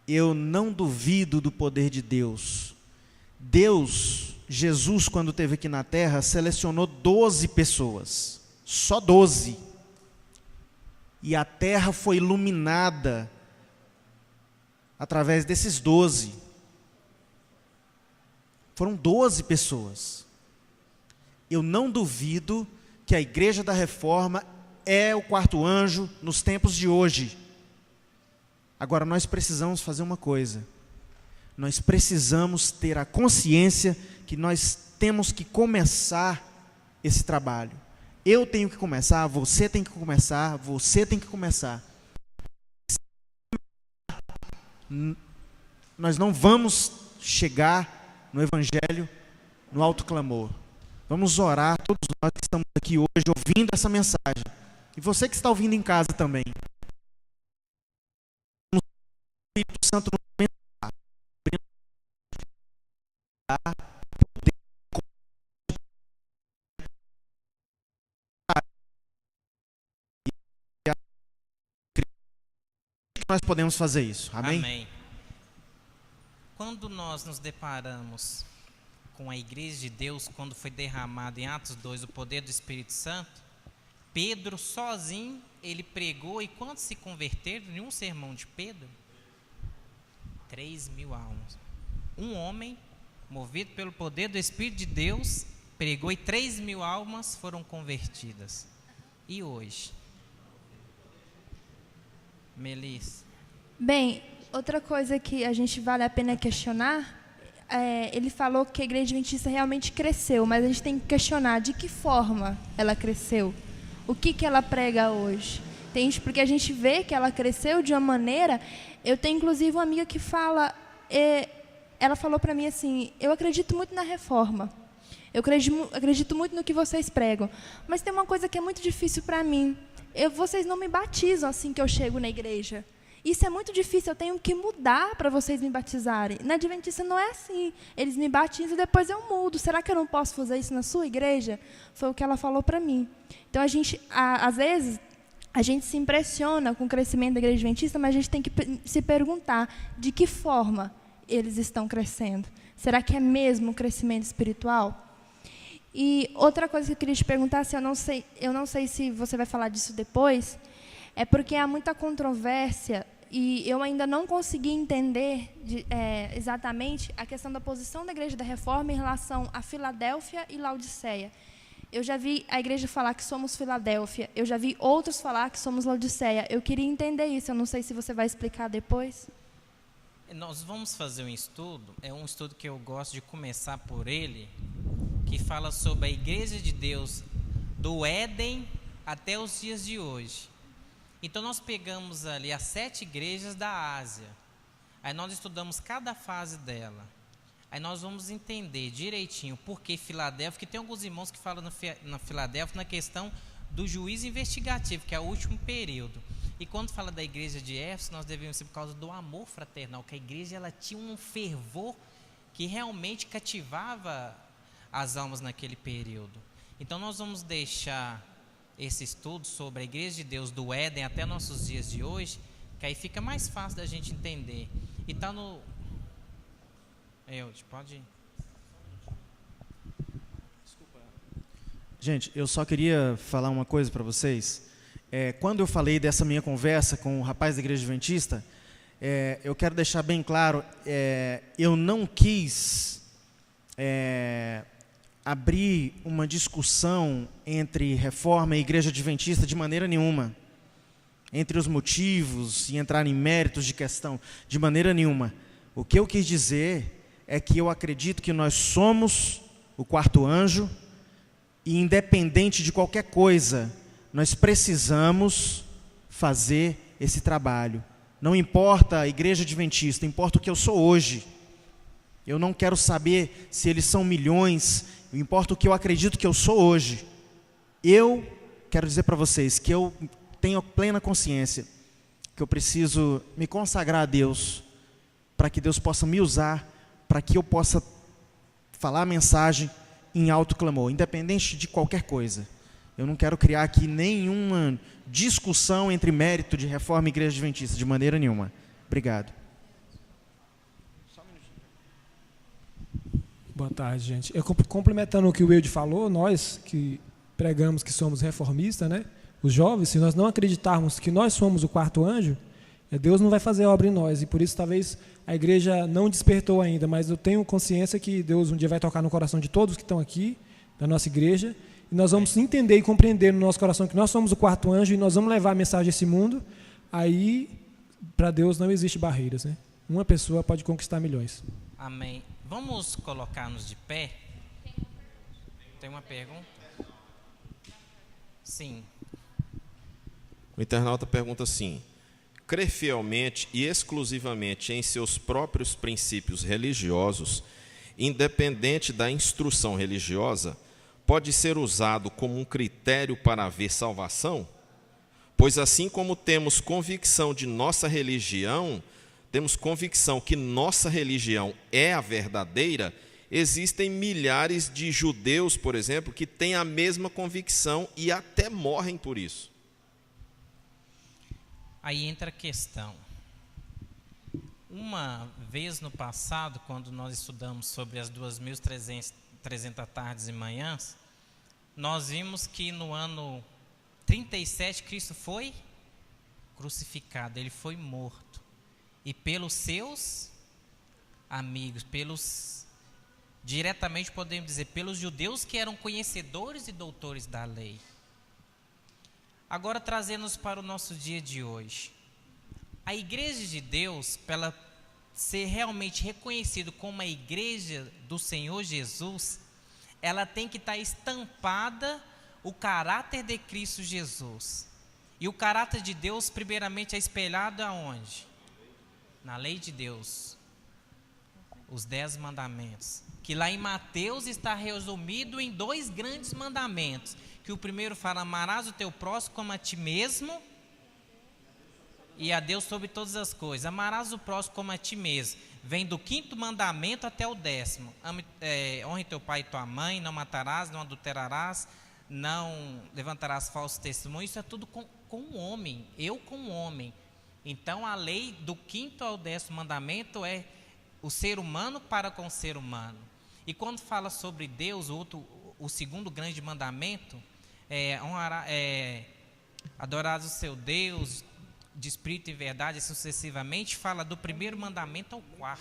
eu não duvido do poder de Deus. Jesus, quando esteve aqui na terra, selecionou 12 pessoas. Só 12. E a terra foi iluminada através desses 12. Foram 12 pessoas. Eu não duvido que a igreja da reforma é o quarto anjo nos tempos de hoje. Agora, nós precisamos fazer uma coisa. Nós precisamos ter a consciência que nós temos que começar esse trabalho. Eu tenho que começar, você tem que começar, você tem que começar. Nós não vamos chegar no Evangelho no alto clamor. Vamos orar, todos nós que estamos aqui hoje ouvindo essa mensagem. E você que está ouvindo em casa também. O Espírito Santo nos nós podemos fazer isso. Amém? Amém. Quando nós nos deparamos com a igreja de Deus, quando foi derramado em Atos 2 o poder do Espírito Santo, Pedro sozinho, ele pregou, e quantos se converteram em um sermão de Pedro? 3.000 almas. Um homem, movido pelo poder do Espírito de Deus, pregou e 3.000 almas foram convertidas. E hoje? Melissa. Bem, outra coisa que a gente vale a pena questionar, ele falou que a Igreja Adventista realmente cresceu, mas a gente tem que questionar de que forma ela cresceu, o que ela prega hoje. Porque a gente vê que ela cresceu de uma maneira. Eu tenho inclusive uma amiga que fala, ela falou para mim assim: eu acredito muito na reforma, eu acredito muito no que vocês pregam, mas tem uma coisa que é muito difícil para mim. Vocês não me batizam assim que eu chego na igreja. Isso é muito difícil, eu tenho que mudar para vocês me batizarem. Na Adventista não é assim. Eles me batizam e depois eu mudo. Será que eu não posso fazer isso na sua igreja? Foi o que ela falou para mim. Então, às vezes, a gente se impressiona com o crescimento da Igreja Adventista, mas a gente tem que se perguntar de que forma eles estão crescendo. Será que é mesmo um crescimento espiritual? E outra coisa que eu queria te perguntar, eu não sei se você vai falar disso depois, é porque há muita controvérsia e eu ainda não consegui entender exatamente a questão da posição da Igreja da Reforma em relação a Filadélfia e Laodiceia. Eu já vi a igreja falar que somos Filadélfia, eu já vi outros falar que somos Laodiceia. Eu queria entender isso, eu não sei se você vai explicar depois. Nós vamos fazer um estudo, é um estudo que eu gosto de começar por ele, que fala sobre a Igreja de Deus do Éden até os dias de hoje. Então nós pegamos ali as 7 igrejas da Ásia, aí nós estudamos cada fase dela, aí nós vamos entender direitinho por que Filadélfia, que tem alguns irmãos que falam na Filadélfia na questão do juízo investigativo, que é o último período. E quando fala da igreja de Éfeso, nós devemos ser por causa do amor fraternal, que a igreja ela tinha um fervor que realmente cativava as almas naquele período. Então nós vamos deixar esse estudo sobre a Igreja de Deus do Éden até nossos dias de hoje, que aí fica mais fácil da gente entender. E está no... pode ir. Desculpa. Gente, eu só queria falar uma coisa para vocês. Quando eu falei dessa minha conversa com o rapaz da Igreja Adventista, eu quero deixar bem claro, eu não quis abrir uma discussão entre Reforma e Igreja Adventista de maneira nenhuma, entre os motivos e entrar em méritos de questão, de maneira nenhuma. O que eu quis dizer é que eu acredito que nós somos o quarto anjo e, independente de qualquer coisa, nós precisamos fazer esse trabalho. Não importa a Igreja Adventista, importa o que eu sou hoje. Eu não quero saber se eles são milhões, importa o que eu acredito que eu sou hoje. Eu quero dizer para vocês que eu tenho plena consciência que eu preciso me consagrar a Deus, para que Deus possa me usar, para que eu possa falar a mensagem em alto clamor, independente de qualquer coisa. Eu não quero criar aqui nenhuma discussão entre mérito de Reforma e Igreja Adventista, de maneira nenhuma. Obrigado. Boa tarde, gente. Complementando o que o Wilde falou, nós que pregamos que somos reformistas, né? Os jovens, se nós não acreditarmos que nós somos o quarto anjo, Deus não vai fazer obra em nós. E por isso talvez a igreja não despertou ainda, mas eu tenho consciência que Deus um dia vai tocar no coração de todos que estão aqui, da nossa igreja, e nós vamos entender e compreender no nosso coração que nós somos o quarto anjo e nós vamos levar a mensagem a esse mundo. Aí, para Deus não existe barreiras, né? Uma pessoa pode conquistar milhões. Amém. Vamos colocar-nos de pé? Tem uma pergunta? Sim. O internauta pergunta assim: crer fielmente e exclusivamente em seus próprios princípios religiosos, independente da instrução religiosa, pode ser usado como um critério para haver salvação? Pois assim como temos convicção de nossa religião, temos convicção que nossa religião é a verdadeira, existem milhares de judeus, por exemplo, que têm a mesma convicção e até morrem por isso. Aí entra a questão. Uma vez no passado, quando nós estudamos sobre as 2.300 tardes e manhãs, nós vimos que no ano 37 Cristo foi crucificado, ele foi morto. E pelos seus amigos, diretamente podemos dizer, pelos judeus que eram conhecedores e doutores da lei. Agora, trazendo-nos para o nosso dia de hoje. A igreja de Deus, para ela ser realmente reconhecida como a igreja do Senhor Jesus, ela tem que estar estampada o caráter de Cristo Jesus. E o caráter de Deus, primeiramente, é espelhado aonde? Na lei de Deus. Os 10 mandamentos. Que lá em Mateus está resumido em 2 grandes mandamentos. Que o primeiro fala: amarás o teu próximo como a ti mesmo, e a Deus sobre todas as coisas. Amarás o próximo como a ti mesmo. Vem do 5º mandamento até o 10º. Honre teu pai e tua mãe, não matarás, não adulterarás, não levantarás falsos testemunhos. Isso é tudo com o homem, eu com o homem. Então a lei do 5º ao 10º mandamento é o ser humano para com o ser humano. E quando fala sobre Deus, o segundo grande mandamento adorarás o seu Deus de espírito e verdade, e sucessivamente fala do primeiro mandamento ao 4º,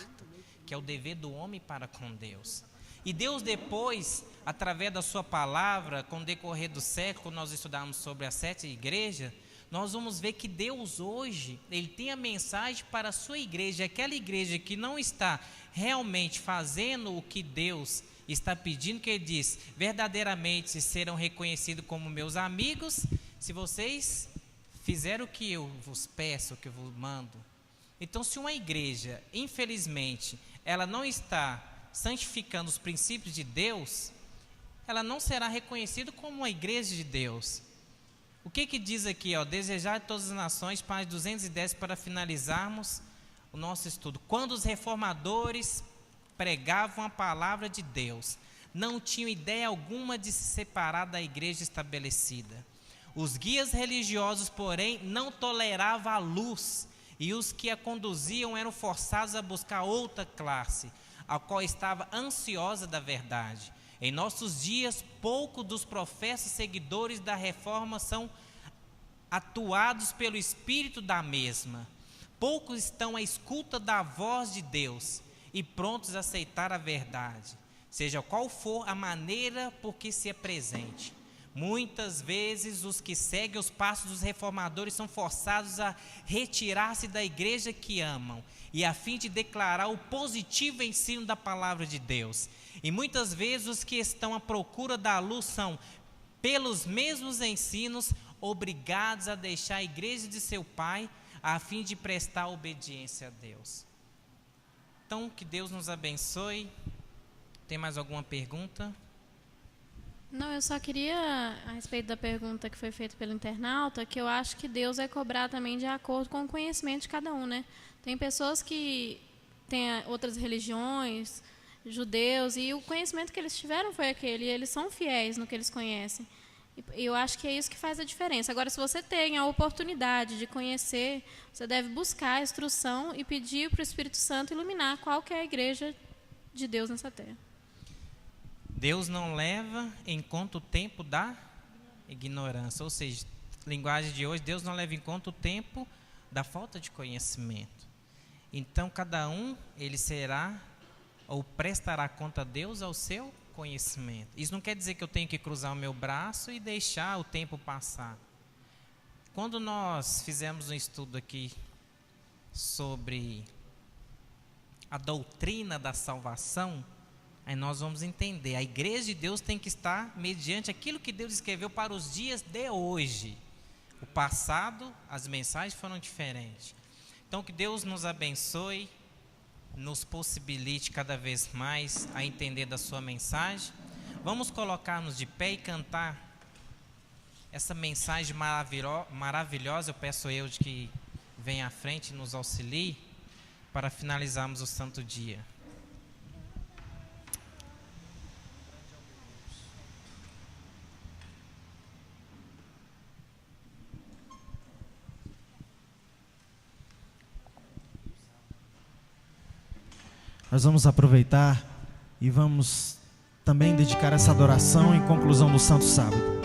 que é o dever do homem para com Deus. E Deus depois, através da sua palavra, com o decorrer do século, nós estudamos sobre as 7 igrejas, nós vamos ver que Deus hoje, Ele tem a mensagem para a sua igreja, aquela igreja que não está realmente fazendo o que Deus está pedindo, que Ele diz: verdadeiramente serão reconhecidos como meus amigos, se vocês fizerem o que eu vos peço, o que eu vos mando. Então, se uma igreja, infelizmente, ela não está santificando os princípios de Deus, ela não será reconhecida como uma igreja de Deus. O que diz aqui, desejar de todas as nações, página 210, para finalizarmos o nosso estudo. Quando os reformadores pregavam a palavra de Deus, não tinham ideia alguma de se separar da igreja estabelecida. Os guias religiosos, porém, não toleravam a luz, e os que a conduziam eram forçados a buscar outra classe, a qual estava ansiosa da verdade. Em nossos dias, poucos dos professos seguidores da reforma são atuados pelo espírito da mesma. Poucos estão à escuta da voz de Deus e prontos a aceitar a verdade, seja qual for a maneira por que se apresente. Muitas vezes os que seguem os passos dos reformadores são forçados a retirar-se da igreja que amam, e a fim de declarar o positivo ensino da palavra de Deus. E muitas vezes os que estão à procura da luz são, pelos mesmos ensinos, obrigados a deixar a igreja de seu pai, a fim de prestar obediência a Deus. Então, que Deus nos abençoe. Tem mais alguma pergunta? Não, eu só queria, a respeito da pergunta que foi feita pelo internauta, que eu acho que Deus vai cobrar também de acordo com o conhecimento de cada um, né? Tem pessoas que têm outras religiões, judeus, e o conhecimento que eles tiveram foi aquele, e eles são fiéis no que eles conhecem. E eu acho que é isso que faz a diferença. Agora, se você tem a oportunidade de conhecer, você deve buscar a instrução e pedir para o Espírito Santo iluminar qual que é a igreja de Deus nessa terra. Deus não leva em conta o tempo da ignorância, ou seja, linguagem de hoje, Deus não leva em conta o tempo da falta de conhecimento. Então, cada um, ele será ou prestará conta a Deus ao seu conhecimento. Isso não quer dizer que eu tenho que cruzar o meu braço e deixar o tempo passar. Quando nós fizemos um estudo aqui sobre a doutrina da salvação, Aí nós vamos entender, a igreja de Deus tem que estar mediante aquilo que Deus escreveu para os dias de hoje. O passado, as mensagens foram diferentes. Então que Deus nos abençoe, nos possibilite cada vez mais a entender da sua mensagem. Vamos colocar-nos de pé e cantar essa mensagem maravilhosa. Eu peço eu de que venha à frente e nos auxilie para finalizarmos o santo dia. Nós vamos aproveitar e vamos também dedicar essa adoração em conclusão do Santo Sábado.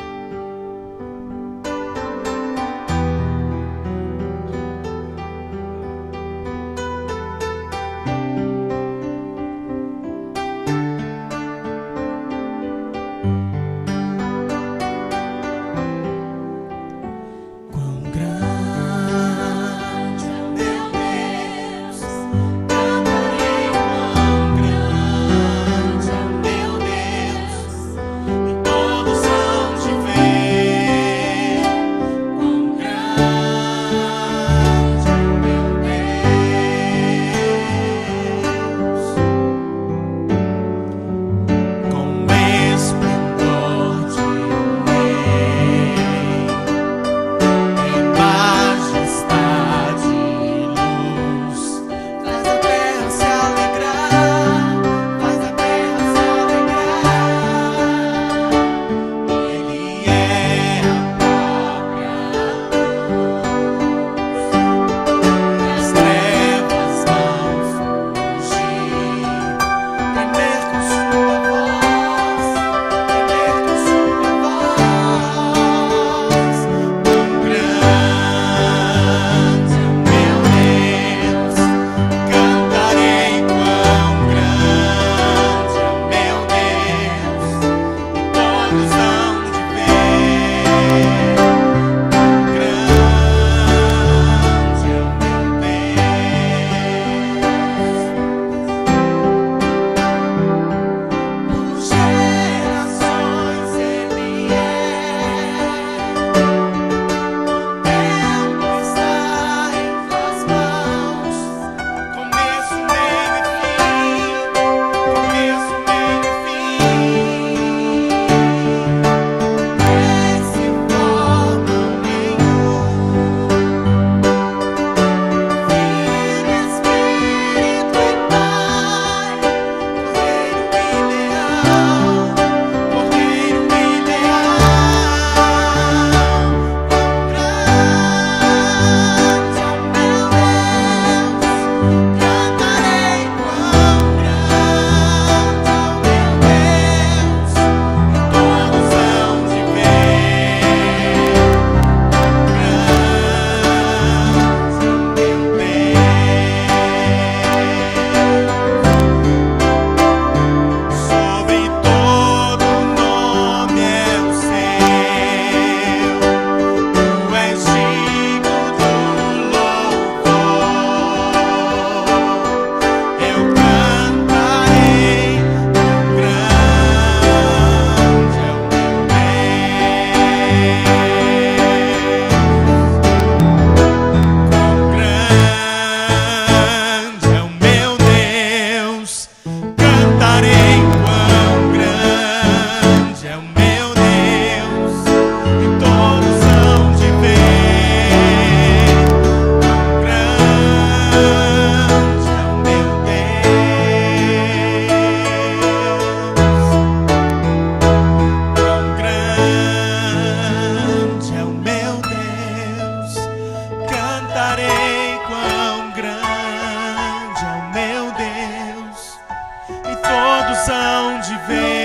todos hão de ver.